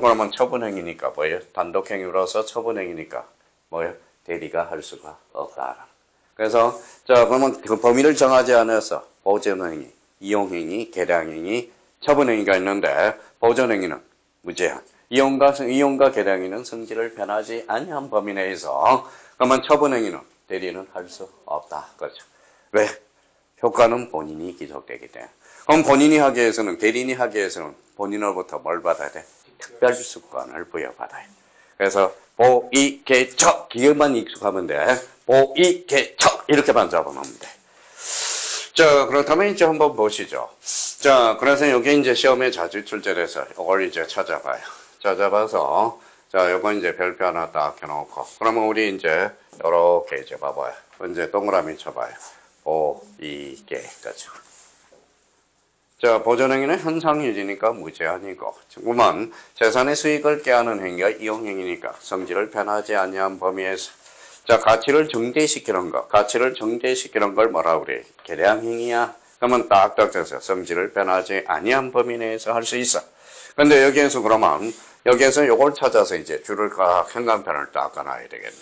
그러면 처분행위니까 뭐예요? 단독행위로서 처분행위니까 뭐예요? 대리가 할 수가 없다. 그래서 자 그러면 그 범위를 정하지 않아서 보전행위, 이용행위, 계량행위, 처분행위가 있는데 보전행위는 무제한. 이용과 계량행위는 성질을 변하지 아니한 범위 내에서 그러면 처분행위는 대리는 할 수 없다. 그렇죠? 왜? 효과는 본인이 기속되기 때문에. 그럼 본인이 하기 위해서는 대리인이 하기 위해서는 본인으로부터 뭘 받아야 돼? 특별수권을 부여받아야 돼. 그래서 보이개척 기업만 익숙하면 돼. 보이개척 이렇게만 잡아놓으면 돼. 자 그렇다면 이제 한번 보시죠. 자 그래서 여기 이제 시험에 자주 출제돼서 이걸 이제 찾아봐요. 찾아봐서 자 요거 이제 별표 하나 딱 해놓고 그러면 우리 이제 이렇게 이제 봐봐요. 이제 동그라미 쳐봐요. 보이개 그렇죠. 자, 보전행위는 현상유지니까 무제한이고, 그만 재산의 수익을 꾀하는 행위가 이용행위니까 성질을 변하지 아니한 범위에서 자, 가치를 정제시키는 걸 뭐라 그래? 계량행위야. 그러면 딱딱 돼서 성질을 변하지 아니한 범위 내에서 할 수 있어. 근데 여기에서 그러면 여기에서 요걸 찾아서 이제 줄을 각 현관편을 딱 까놔야 되겠네.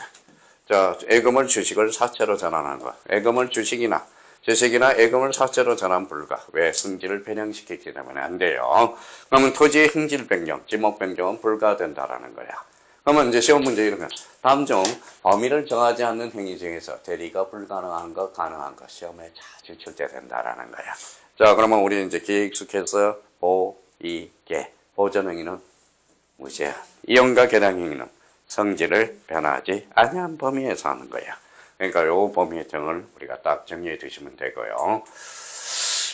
자, 예금을 주식을 사채로 전환한 거. 예금을 주식이나 예금을 사채로 전환 불가. 왜? 성질을 변형시키기 때문에 안 돼요. 그러면 토지의 행질 변경, 지목 변경은 불가된다라는 거야. 그러면 이제 시험 문제 이러면 다음 중 범위를 정하지 않는 행위 중에서 대리가 불가능한 것, 가능한 것 시험에 자주 출제된다라는 거야. 자, 그러면 우리 이제 기익숙해서 보이개 보전행위는 무제한, 이용과 계량행위는 성질을 변하지 아니한 범위에서 하는 거야. 그러니까 요 범위의 정을 우리가 딱 정리해 두시면 되고요.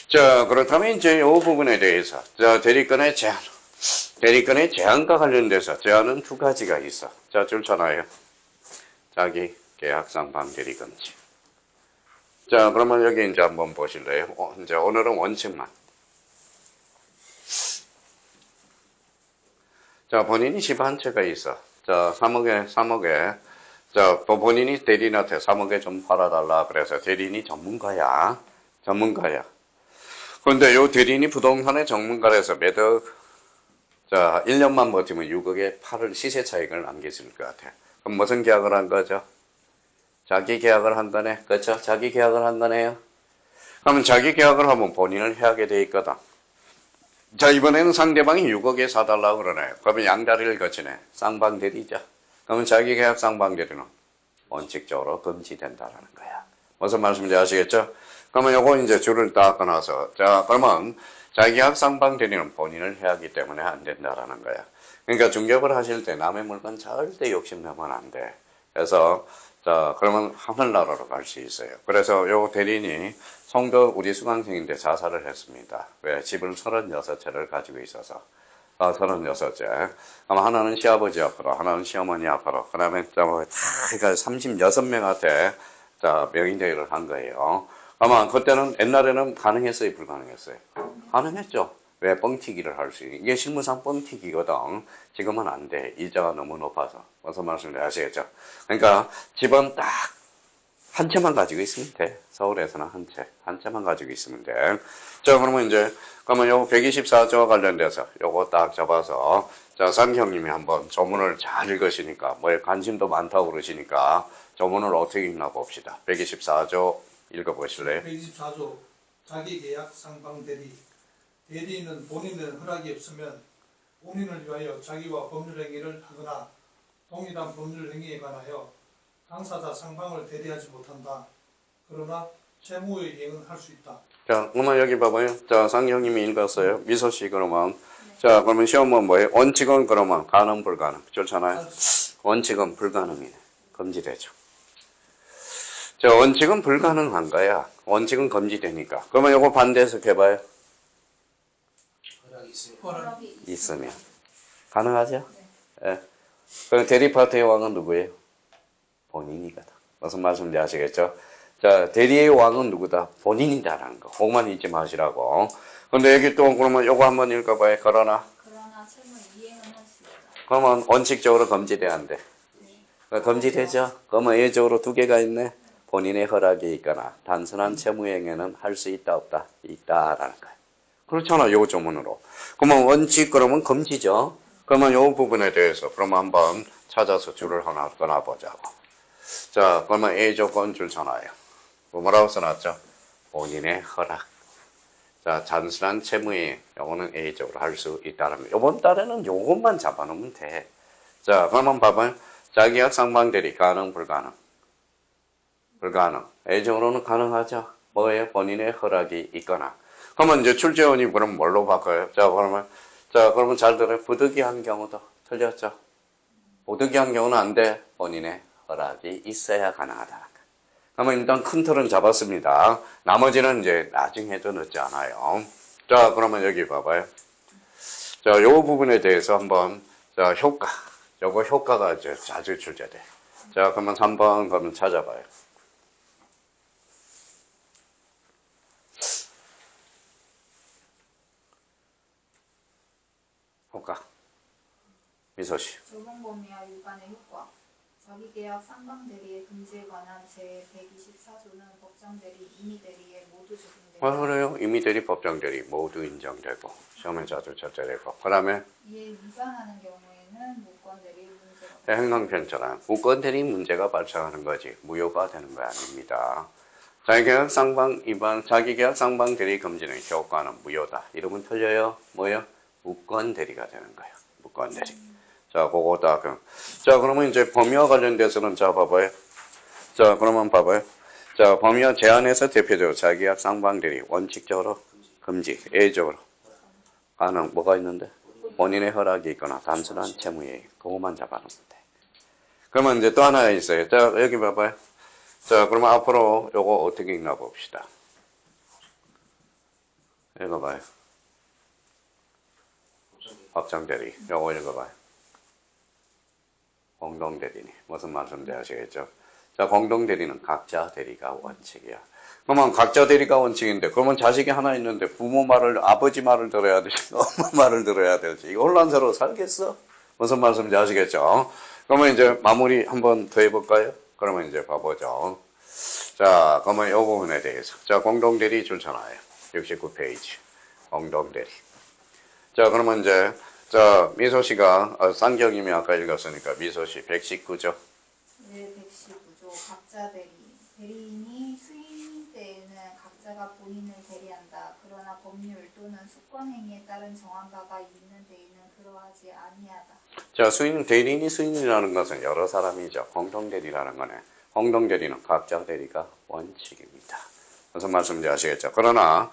자, 그렇다면 이제 요 부분에 대해서 자, 대리권의 제한과 관련돼서 제한은 두 가지가 있어. 자, 줄잖아요. 자기 계약상 반대리금지. 자, 그러면 여기 이제 한번 보실래요? 이제 오늘은 원칙만. 자, 본인이 집 한 채가 있어. 자, 3억에 자, 또 본인이 대리인한테 3억에 좀 팔아달라. 그래서 대리인이 전문가야. 그런데 요 대리인이 부동산의 전문가라서 매덕, 자, 1년만 버티면 6억에 팔을 시세 차익을 남겼을 것 같아. 그럼 무슨 계약을 한 거죠? 자기 계약을 한 거네. 그렇죠? 자기 계약을 한 거네요. 그러면 자기 계약을 하면 본인을 해하게 돼 있거든. 자, 이번에는 상대방이 6억에 사달라고 그러네. 그러면 양다리를 거치네. 쌍방대리죠. 그러면 자기 계약 쌍방대리는 원칙적으로 금지된다라는 거야. 무슨 말씀인지 아시겠죠? 그러면 요거 이제 줄을 딱 끊어서 자, 그러면 자기 계약 쌍방대리는 본인을 해야 하기 때문에 안 된다라는 거야. 그러니까 중개업을 하실 때 남의 물건 절대 욕심내면 안 돼. 그래서 자, 그러면 하늘나라로 갈 수 있어요. 그래서 요 대리인이 송도 우리 수강생인데 자살을 했습니다. 왜? 집을 36채를 가지고 있어서. 36채. 그럼 하나는 시아버지 앞으로, 하나는 시어머니 앞으로, 그 다음에 다 36명한테 자, 명의대여를 한 거예요. 아마 그때는 옛날에는 가능했어요, 불가능했어요? 가능했죠. 왜? 뻥튀기를 할 수 있는. 이게 실무상 뻥튀기거든. 지금은 안 돼. 이자가 너무 높아서. 무슨 말씀인지 아시겠죠? 그러니까 집은 딱 한 채만 가지고 있으면 돼. 서울에서는 한 채만 가지고 있으면 돼. 자, 그러면 이제 그러면 요 124조와 관련돼서 요거 딱 잡아서 자, 상형님이 한번 조문을 잘 읽으시니까 뭐에 관심도 많다고 그러시니까 조문을 어떻게 읽나 봅시다. 124조 읽어보실래요? 124조 자기계약 상방 대리. 대리인은 본인의 허락이 없으면 본인을 위하여 자기와 법률행위를 하거나 동일한 법률행위에 관하여 당사자 상방을 대리하지 못한다. 그러나 채무의 이행은 할 수 있다. 자, 그러면 여기 봐봐요. 자, 상형님이 읽었어요. 미소씨 그러면 자, 그러면 시험은 뭐예요? 원칙은 그러면 가능 불가능 좋잖아요. 원칙은 불가능이네. 금지되죠. 자, 원칙은 불가능한 거야. 원칙은 금지되니까. 그러면 요거 반대 해석해봐요. 허락이 있으면 가능하죠? 예. 그럼 대리파트의 왕은 누구예요? 본인이거든. 무슨 말씀인지 아시겠죠? 자, 대리의 왕은 누구다? 본인이다라는 거. 그것만 잊지 마시라고. 근데 여기 또 그러면 요거 한번 읽어봐요. 그러나 채무 이행은 할 수 있다. 그러면 원칙적으로 금지돼야 안 돼. 금지되죠? 그러면 예적으로 두 개가 있네. 본인의 허락이 있거나 단순한 채무행위는 할 수 있다 없다? 있다라는 거예요. 그렇잖아. 요 조문으로. 그러면 원칙 그러면 금지죠. 그러면 요 부분에 대해서 그러면 한번 찾아서 줄을 하나 끊어보자고. 자, 그러면 A 조건 줄 서놔요. 뭐라고 써놨죠? 본인의 허락. 자, 단순한 채무행위. 요거는 A적으로 할 수 있다는 거. 요번 달에는 요것만 잡아놓으면 돼. 자, 그러면 봐봐요. 자기약 상방대리 가능 불가능? 불가능. A적으로는 가능하죠. 뭐예요? 본인의 허락이 있거나. 그러면 이제 출제원이 그럼 뭘로 바꿔요? 자, 그러면 잘 들어요. 부득이한 경우도 틀렸죠. 부득이한 경우는 안 돼. 본인의 허락이 있어야 가능하다. 그러면 일단 큰 틀은 잡았습니다. 나머지는 이제 나중에 해도 늦지 않아요. 자, 그러면 여기 봐봐요. 자, 요 부분에 대해서 한번, 자, 효과. 요거 효과가 이제 자주 출제돼. 자, 그러면 3번 그러면 찾아봐요. 효과. 미소씨. 적용 범위와 일반의 효과. 자기계약 상방대리의 금지에 관한 제124조는 법정대리, 임의대리에 모두 적용됩니다. 그래요. 임의대리, 법정대리 모두 인정되고 시험에 자주 출제되고 그 다음에 이에 위반하는 경우에는 무권대리 문제가 행정편처럼 무권대리 문제가 발생하는 거지 무효가 되는 거 아닙니다. 자기계약 상방 위반, 자기계약 상방 대리 금지는 효과는 무효다. 이러면 틀려요. 뭐요? 무권대리가 되는 거예요. 무권대리. 자, 그거 다 자, 그러면 이제 범위와 관련돼서는 자 봐봐요. 자, 그러면 봐봐요. 자, 범위와 제한에서 대표적으로 자기약 상방대리 원칙적으로 금지, A적으로 가능. 뭐가 있는데? 본인의 허락이 있거나 단순한 채무예요. 그거만 잡아놓으면 돼. 그러면 이제 또 하나 있어요. 자, 여기 봐봐요. 자, 그러면 앞으로 요거 어떻게 읽나 봅시다. 읽어봐요. 법정대리. 요거 읽어봐요. 공동대리니. 무슨 말씀인지 아시겠죠? 자, 공동대리는 각자 대리가 원칙이야. 그러면 각자 대리가 원칙인데, 그러면 자식이 하나 있는데 부모 말을, 아버지 말을 들어야 될지, 엄마 말을 들어야 될지, 이거 혼란스러워 살겠어? 무슨 말씀인지 아시겠죠? 그러면 이제 마무리 한번 더 해볼까요? 그러면 이제 봐보죠. 자, 그러면 이 부분에 대해서. 자, 공동대리 줄쳐놔요. 69페이지. 공동대리. 자, 그러면 이제, 자, 미소씨가, 쌍경님이 아까 읽었으니까 미소씨 119죠? 네, 119조 각자 대리. 대리인이 수임 때에는 각자가 본인을 대리한다. 그러나 법률 또는 수권행위에 따른 정한 바가 있는 데에는 그러하지 아니하다. 자, 대리인이 수인이라는 것은 여러 사람이죠. 공동대리라는 거네. 공동대리는 각자 대리가 원칙입니다. 무슨 말씀인지 아시겠죠? 그러나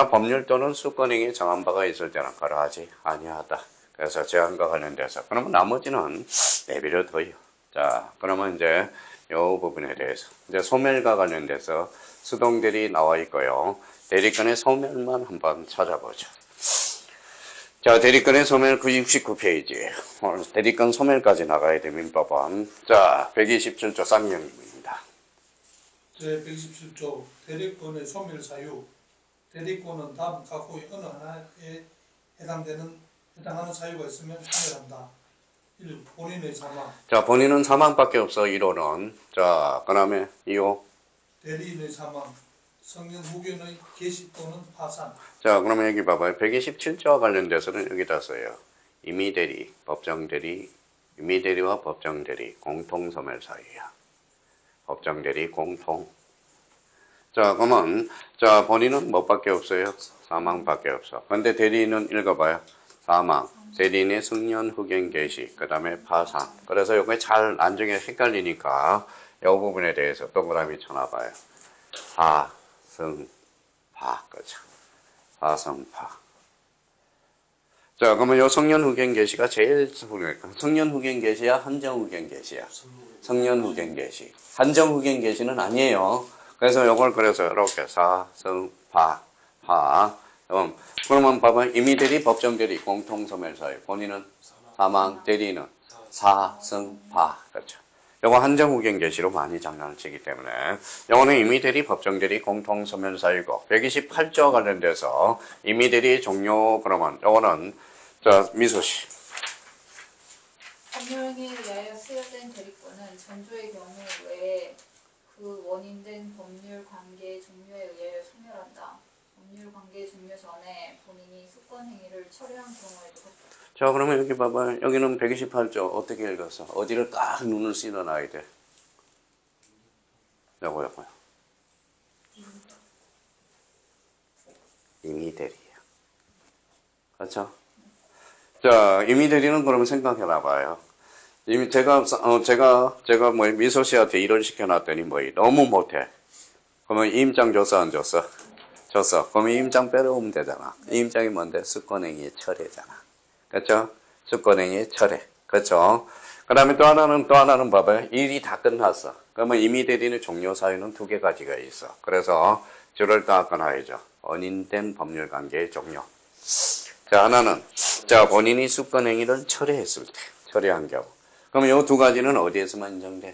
법률 또는 수권행위에 정한 바가 있을 때는 그러하지 아니하다. 그래서 제한과 관련돼서. 그러면 나머지는 내비려 둬요. 자, 그러면 이제 이 부분에 대해서. 이제 소멸과 관련돼서 수동대리 나와 있고요. 대리권의 소멸만 한번 찾아보죠. 자, 대리권의 소멸 69페이지. 오늘 대리권 소멸까지 나가야 돼, 민법은. 자, 127조 쌍명입니다. 제127조 대리권의 소멸 사유. 대리권은 다음 각호의 어느 하나에 해당하는 사유가 있으면 소멸한다. 1. 본인의 사망. 자, 본인은 사망밖에 없어, 1호는. 자, 그 다음에 2호. 대리인의 사망. 성년 후견의 개시 또는 파산. 자, 그러면 여기 봐봐요. 127조와 관련돼서는 여기다 써요. 임의대리, 법정대리, 임의대리와 법정대리, 공통소멸사유야. 법정대리, 공통. 자, 그러면, 자, 본인은 뭐밖에 없어요? 사망밖에 없어. 근데 대리인은 읽어봐요. 사망, 대리인의 승연, 후견, 개시, 그 다음에 파산. 그래서 요게 잘 나중에 헷갈리니까 이 부분에 대해서 동그라미 쳐놔봐요. 사, 승, 파. 그죠? 사성파. 자, 그러면 요 성년 후견 개시가 제일 중요할까? 성년 후견 개시야, 한정 후견 개시야. 성년 후견 개시. 한정 후견 개시는 아니에요. 그래서 요걸 그래서 이렇게 사성파, 파. 그러면 봐봐. 임의대리, 법정대리, 공통소멸사유. 본인은 사망, 대리인은 사성파. 그렇죠. 요거 한정 후견 개시로 많이 장난을 치기 때문에 요거는 임의대리, 법정대리, 공통소멸사유고 128조와 관련돼서 임의대리 종료 그러면 요거는 자 미소씨 법률행위에 의하여 수여된 대리권은 전조의 경우 외에 그 원인된 법률 관계 종료에 의하여 소멸한다. 법률 관계 종료 전에 본인이 수권 행위를 철회한 경우에도 자 그러면 여기 봐봐요. 여기는 128조 어떻게 읽었어? 어디를 딱 눈을 씻어놔야 돼? 요거요. 임의대리야. 그렇죠? 자, 임의대리는 그러면 생각해놔 봐요. 이미 제가 뭐 미소 씨한테 일을 시켜놨더니 뭐 너무 못해. 그러면 임장 줬어 안 줬어? 줬어. 그러면 임장 빼려오면 되잖아. 임장이 뭔데? 수권행위의 철회잖아. 그렇죠? 수권행위의 철회. 그렇죠? 그 다음에 또 하나는 봐봐요. 일이 다 끝났어. 그러면 임의대리는 종료 사유는 두 개 가지가 있어. 그래서 줄을 딱 끊어야죠. 원인된 법률관계의 종료. 자, 하나는 자 본인이 수권행위를 철회했을 때, 철회한 경우. 그러면 이 두 가지는 어디에서만 인정돼?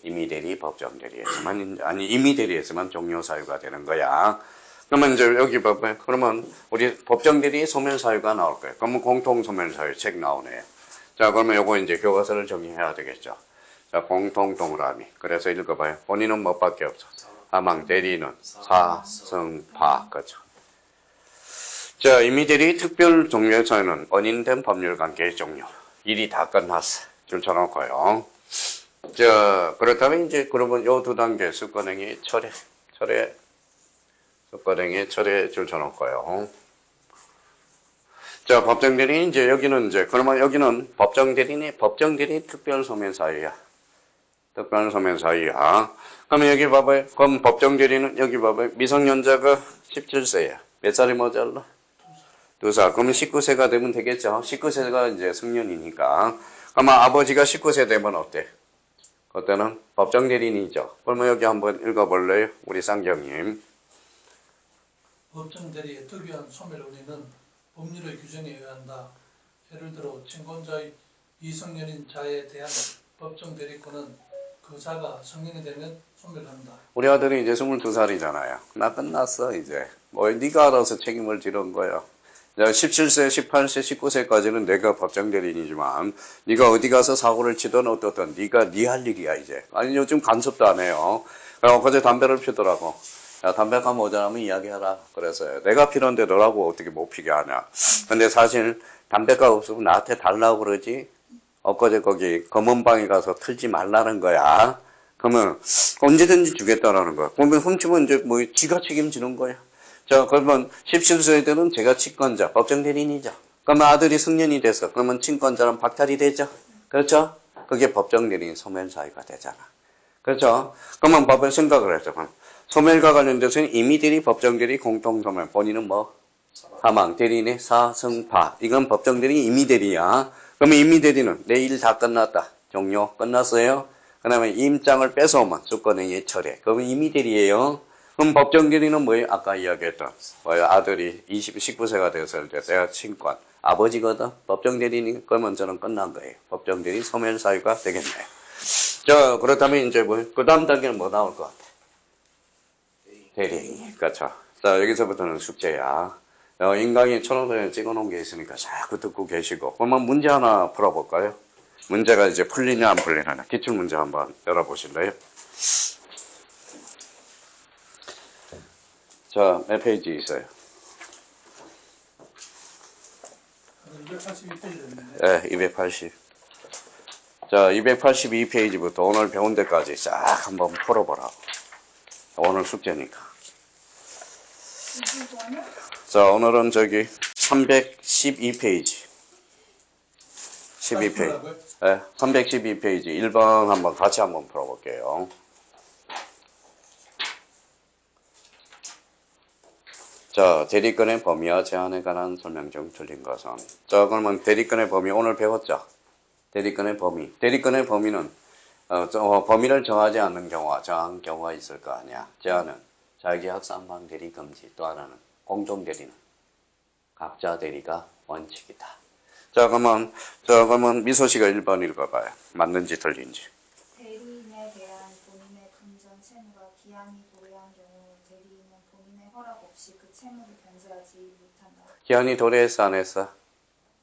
임의대리, 법정대리에서만 임의대리에서만 종료 사유가 되는 거야. 그러면 이제 여기 봐봐요. 그러면 우리 법정대리 소멸 사유가 나올 거예요. 그러면 공통 소멸 사유 책 나오네요. 자, 그러면 요거 이제 교과서를 정리해야 되겠죠. 자, 공통 동그라미. 그래서 읽어봐요. 본인은 뭐밖에 없어. 사망, 대리인은 사, 승, 파. 그죠. 자, 임의대리 특별 종료 사유는 원인된 법률관계의 종료. 일이 다 끝났어. 줄 쳐놓고요. 자, 그렇다면 이제 그러면 요 두 단계 수권행위 철회. 수권행위 철회 줄 쳐놓고요. 자, 법정대리 이제 여기는 이제 그러면 여기는 법정대리 특별 소멸 사유야. 특별 소멸 사유야. 그러면 여기 봐봐요. 그럼 법정대리는 여기 봐봐요. 미성년자가 17세야. 몇 살이 모자라? 2살. 그러면 19세가 되면 되겠죠. 19세가 이제 성년이니까. 그러면 아버지가 19세 되면 어때? 그때는 법정대리인이죠. 그러면 여기 한번 읽어볼래요? 우리 쌍경님. 법정대리의 특이한 소멸 원인은 법률의 규정에 의한다. 예를 들어 친권자의 미성년인 자에 대한 법정대리권은 그 자가 성년이 되면 소멸한다. 우리 아들이 이제 22살이잖아요. 나 끝났어 이제. 뭐 네가 알아서 책임을 지는 거야. 17세, 18세, 19세까지는 내가 법정대리인이지만 네가 어디 가서 사고를 치든 어떻든 네가 네 할 일이야 이제. 아니 요즘 간섭도 안 해요. 어제 담배를 피더라고. 야, 담배가 모자라면 이야기하라. 그래서요. 내가 피는데 너라고 어떻게 못 피게 하냐. 근데 사실 담배가 없으면 나한테 달라고 그러지. 엊그제 거기 검은방에 가서 틀지 말라는 거야. 그러면 언제든지 주겠다라는 거야. 그러면 훔치면 이제 뭐 지가 책임지는 거야. 자, 그러면 17세 때는 제가 친권자, 법정대리인이죠. 그러면 아들이 승년이 돼서 그러면 친권자는 박탈이 되죠. 그렇죠? 그게 법정대리인 소멸사유가 되잖아. 그렇죠? 그러면 법을 생각을 해서 소멸과 관련돼서는 임의대리, 법정대리, 공통소멸. 본인은 뭐? 사망, 대리인의 사승파. 이건 법정대리 임의대리야. 그러면 임의대리는 내 일 다 끝났다. 종료. 끝났어요? 그 다음에 임장을 뺏어오면 수권행위 철회. 그러면 임의대리예요. 그럼 법정대리는 뭐예요? 아까 이야기했던 뭐예요? 아들이 19세가 됐을 때 내가 친권. 아버지거든. 법정대리니 그러면 저는 끝난 거예요. 법정대리 소멸사유가 되겠네. 자, 그렇다면 이제 뭐, 그 다음 단계는 뭐 나올 것 같아? 대리인이. 그렇죠. 자, 여기서부터는 숙제야. 인강이 초록선에 찍어놓은 게 있으니까 자꾸 듣고 계시고. 그러면 문제 하나 풀어볼까요? 문제가 이제 풀리냐 안 풀리냐. 기출문제 한번 열어보실래요? 자, 몇 페이지 있어요? 282페이지 됐는데. 네, 280. 자, 282페이지부터 오늘 배운 데까지 싹 한번 풀어보라고. 오늘 숙제니까. 자, 오늘은 저기 312페이지. 12페이지. 네, 312페이지 1번 한번 같이 한번 풀어볼게요. 자, 대리권의 범위와 제한에 관한 설명 중 틀린 것은. 자, 그러면 대리권의 범위 오늘 배웠죠? 대리권의 범위. 대리권의 범위는 범위를 정하지 않는 경우와 정한 경우가 있을 거 아니야. 제한은 자기계약 쌍방 대리 금지. 또 하나는 공동 대리는 각자 대리가 원칙이다. 자, 그러면 미소 씨가 1번 읽어봐요. 맞는지 틀린지. 대리인에 대한 본인의 금전 채무가 기한이 도래한 경우 대리인은 본인의 허락 없이 그 채무를 변제하지 못한다. 기한이 도래했어 안 했어?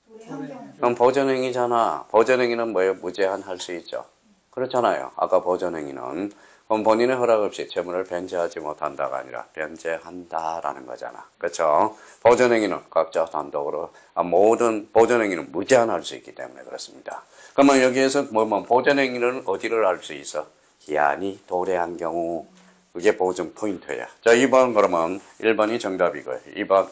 도래한 경우 그럼 보전행위잖아. 보전행위는 뭐예요? 무제한 할 수 있죠. 그렇잖아요. 아까 보전행위는 그럼 본인의 허락 없이 채무를 변제하지 못한다가 아니라 변제한다라는 거잖아. 그렇죠? 보전행위는 각자 단독으로 모든 보전행위는 무제한 할 수 있기 때문에 그렇습니다. 그러면 여기에서 보전행위는 어디를 할 수 있어? 기한이 도래한 경우. 그게 보증 포인트야. 자, 2번 그러면 1번이 정답이고요. 2번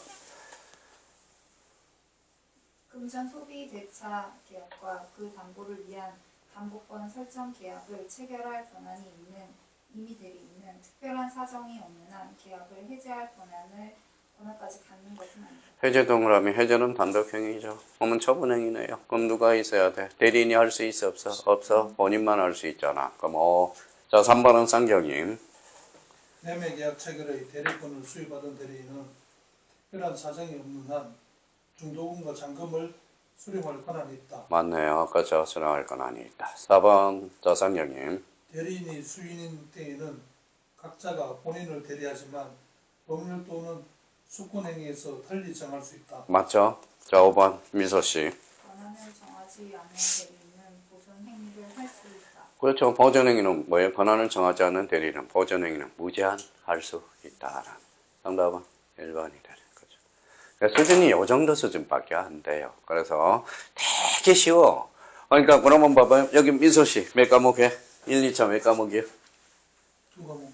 금전 소비 대차 계약과 그 담보를 위한 담보권 설정 계약을 체결할 권한이 있는 이미 대리인은 특별한 사정이 없는 한 계약을 해지할 권한까지 갖는 것은 아니다. 해제 동그라미. 해제는 단독행위죠. 그러면 처분행위네요. 그럼 누가 있어야 돼? 대리인이 할 수 있어 없어? 없어. 본인만 할 수 있잖아. 그럼 자, 3번은 쌍경임. 매매 계약 체결의 대리권을 수여받은 대리인은 특별한 사정이 없는 한 중도금과 잔금을 수령할 권한이 있다. 맞네요. 아까 저 수령할 권한이 있다. 4번 자, 쌍경임. 대리인이 수인인 때에는 각자가 본인을 대리하지만 법률 또는 수권행위에서 달리 정할 수 있다. 맞죠? 자, 5번 미소씨. 권한을 정하지 않는 대리인은 보존 행위를 할 수 있다. 그렇죠. 보전행위는 뭐예요? 권한을 정하지 않는 대리는 보전행위는 무제한 할 수 있다. 정답은 1번이 되는 거죠. 그러니까 수준이 이 정도 수준밖에 안 돼요. 그래서 되게 쉬워. 그러니까 그러면 봐봐요. 여기 미소씨 몇 과목 해? 1, 2차 몇 과목이에요? 6과목.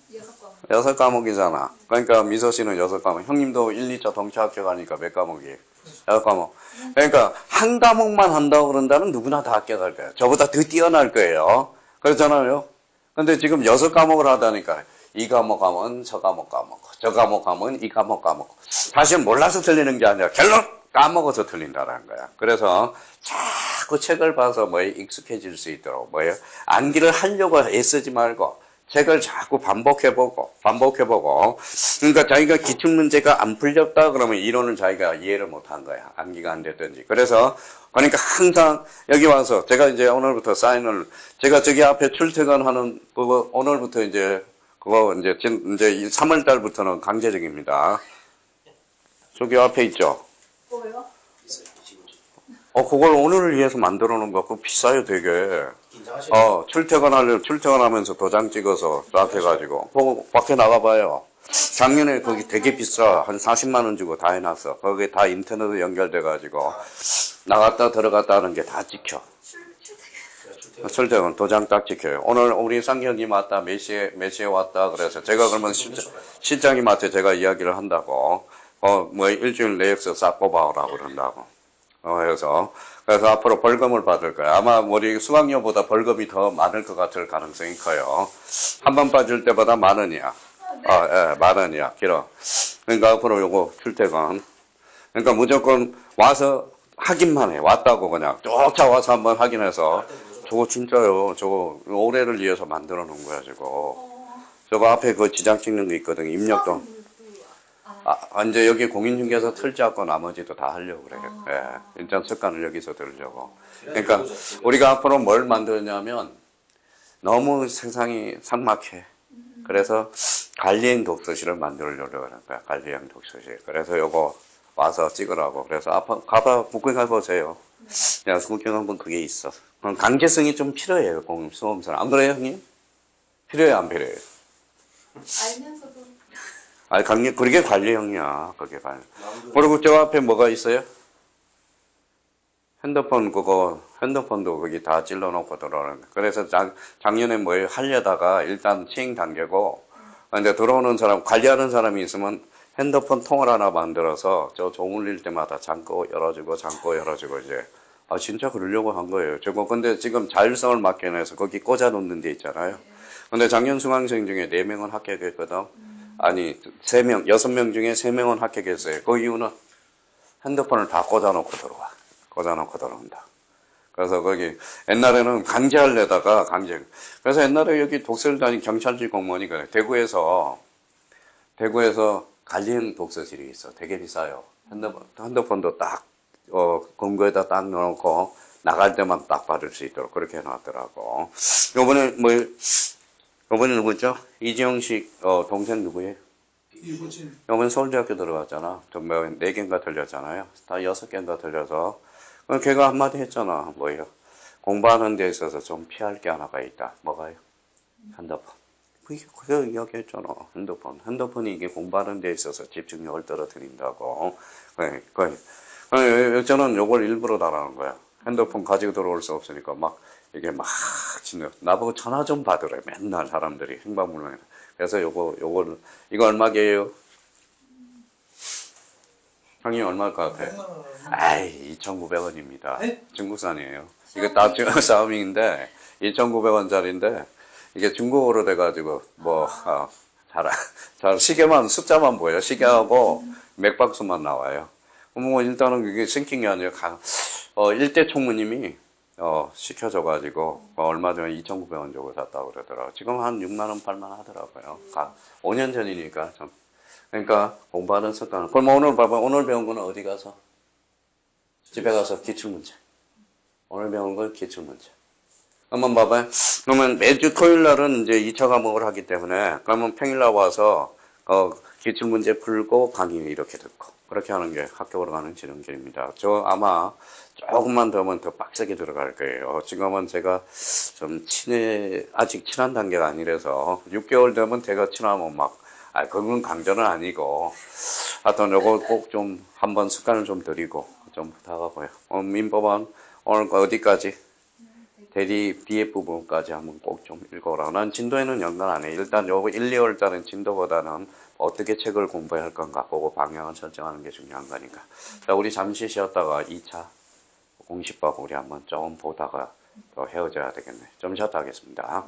6과목이잖아. 그러니까 미소씨는 6과목. 형님도 1, 2차 동체 합격하니까 몇 과목이에요? 6과목. 그러니까 한 과목만 한다고 그런다면 누구나 다 합격할 거예요. 저보다 더 뛰어날 거예요. 그렇잖아요. 근데 지금 6과목을 하다니까 이 과목 하면 저 과목 까먹고 저 과목 하면 이 과목 까먹고 사실 몰라서 틀리는 게 아니라 결론 까먹어서 틀린다는 거야. 그래서 자꾸 책을 봐서 뭐에 익숙해질 수 있도록 뭐예요? 암기를 하려고 애쓰지 말고 책을 자꾸 반복해보고 그러니까 자기가 기출문제가 안 풀렸다 그러면 이론을 자기가 이해를 못한 거야. 암기가 안 됐든지. 그러니까 항상 여기 와서 제가 이제 오늘부터 사인을 제가 저기 앞에 출퇴근하는 그거 오늘부터 이제 3월 달부터는 강제적입니다. 저기 앞에 있죠. 뭐요? 그걸 오늘을 위해서 만들어 놓은 거, 그거 비싸요, 되게. 출퇴근하면서 도장 찍어서 쫙 해가지고. 그거 밖에 나가봐요. 작년에 거기 되게 비싸. 한 40만원 주고 다 해놨어. 거기 다 인터넷으로 연결돼가지고. 나갔다 들어갔다 하는 게 다 찍혀. 출퇴근 도장 딱 찍혀요. 오늘 우리 쌍경님 왔다, 몇 시에 왔다. 그래서 제가 그러면 실장님한테 제가 이야기를 한다고. 일주일 내역서 싹 뽑아오라고 그런다고. 그래서 앞으로 벌금을 받을 거야. 아마 우리 수강료보다 벌금이 더 많을 것 같을 가능성이 커요. 한 번 빠질 때보다 10,000원이야. 예, 10,000원이야. 길어. 그러니까 앞으로 요거 출퇴근. 그러니까 무조건 와서 확인만 해. 왔다고 그냥 쫓아와서 한번 확인해서 저거 진짜요. 저거 올해를 위해서 만들어 놓은 거야, 저거 앞에 그 지장 찍는 거 있거든. 입력도. 이제 여기 공인중개사 틀자고 나머지도 다 하려고 그래요. 예. 일단 습관을 여기서 들으려고. 그러니까 우리가 앞으로 뭘 만드냐면 너무 세상이 삭막해. 그래서 관리형 독서실을 만들려고 하는 거야. 관리형 독서실. 그래서 요거 와서 찍으라고. 그래서 구경 가보세요. 내가 구경하면 그게 있어. 그럼 강제성이 좀 필요해요. 수험생. 안 그래요, 형님? 필요해요, 안 필요해요? 알면서도 아니, 그게 관리형이야. 그게 관리. 그리고 저 앞에 뭐가 있어요? 핸드폰도 거기 다 찔러놓고 들어오는. 그래서 작년에 뭘 하려다가 일단 시행 단계고, 근데 들어오는 사람, 관리하는 사람이 있으면 핸드폰 통을 하나 만들어서 저 종 울릴 때마다 잠고 열어주고 이제. 아, 진짜 그러려고 한 거예요. 저거 근데 지금 자율성을 맡겨내서 거기 꽂아 놓는 데 있잖아요. 근데 작년 수강생 중에 4명은 합격했거든. 아니, 3명, 6명 중에 3명은 합격했어요. 그 이유는 핸드폰을 다 꽂아놓고 들어와. 꽂아놓고 들어온다. 그래서 거기 옛날에는 강제하려다가 그래서 옛날에 여기 독서를 다닌 경찰직 공무원이 그래. 대구에서 관리형 독서실이 있어. 되게 비싸요. 핸드폰도 딱 금고에다 딱 넣어놓고 나갈 때만 딱 받을 수 있도록 그렇게 해놨더라고. 요번에 누구죠? 이지영식 동생 누구예요? 이부진. 요번에 서울대학교 들어갔잖아. 정말 4개인가 들렸잖아요. 다 6개인가 들려서. 걔가 한마디 했잖아. 뭐예요? 공부하는 데 있어서 좀 피할 게 하나가 있다. 뭐가요? 핸드폰. 그게 이야기했잖아. 핸드폰이 이게 공부하는 데 있어서 집중력을 떨어뜨린다고. 저는 요걸 일부러 달하는 거야. 핸드폰 가지고 들어올 수 없으니까 이게 진짜 나보고 전화 좀 받으래. 맨날 사람들이 행방불명에. 그래서 이거 얼마게요? 형님 얼마일 것 같아? 100만 원. 아이, 2,900원입니다. 네? 중국산이에요. 이게 다 싸움인데, 2,900원짜리인데, 이게 중국어로 돼가지고, 숫자만 보여요. 시계하고 맥박수만 나와요. 일단은 그게 싱킹이 아니라, 1대 총무님이, 시켜줘가지고, 얼마 전에 2,900원 주고 샀다고 그러더라고요. 지금 한 6만원, 8만원 하더라고요. 5년 전이니까 좀. 그러니까 공부하는 습관. 그럼 오늘 봐봐. 오늘 배운 거는 어디 가서? 집에 가서 기출문제. 오늘 배운 건 기출문제. 한번 봐봐요. 그러면 매주 토요일 날은 이제 2차 과목을 하기 때문에, 그러면 평일날 와서, 기출문제 풀고 강의 이렇게 듣고. 그렇게 하는 게 학교로 가는 지름길입니다. 저 아마 조금만 더 하면 더 빡세게 들어갈 거예요. 지금은 제가 좀 아직 친한 단계가 아니라서 6개월 되면 제가 친하면 그건 강조는 아니고 하여튼 요거 꼭 좀 한번 습관을 좀 들이고 좀 부탁하고요. 민법은 오늘 어디까지? 대리 뒤에 부분까지 한번 꼭 좀 읽어라. 난 진도에는 연관 안 해. 일단 요거 1, 2월 달은 진도보다는 어떻게 책을 공부해야 할 건가 보고 방향을 설정하는 게 중요한 거니까. 자, 우리 잠시 쉬었다가 2차 공시법 우리 한번 좀 보다가 또 헤어져야 되겠네. 좀 쉬었다 하겠습니다.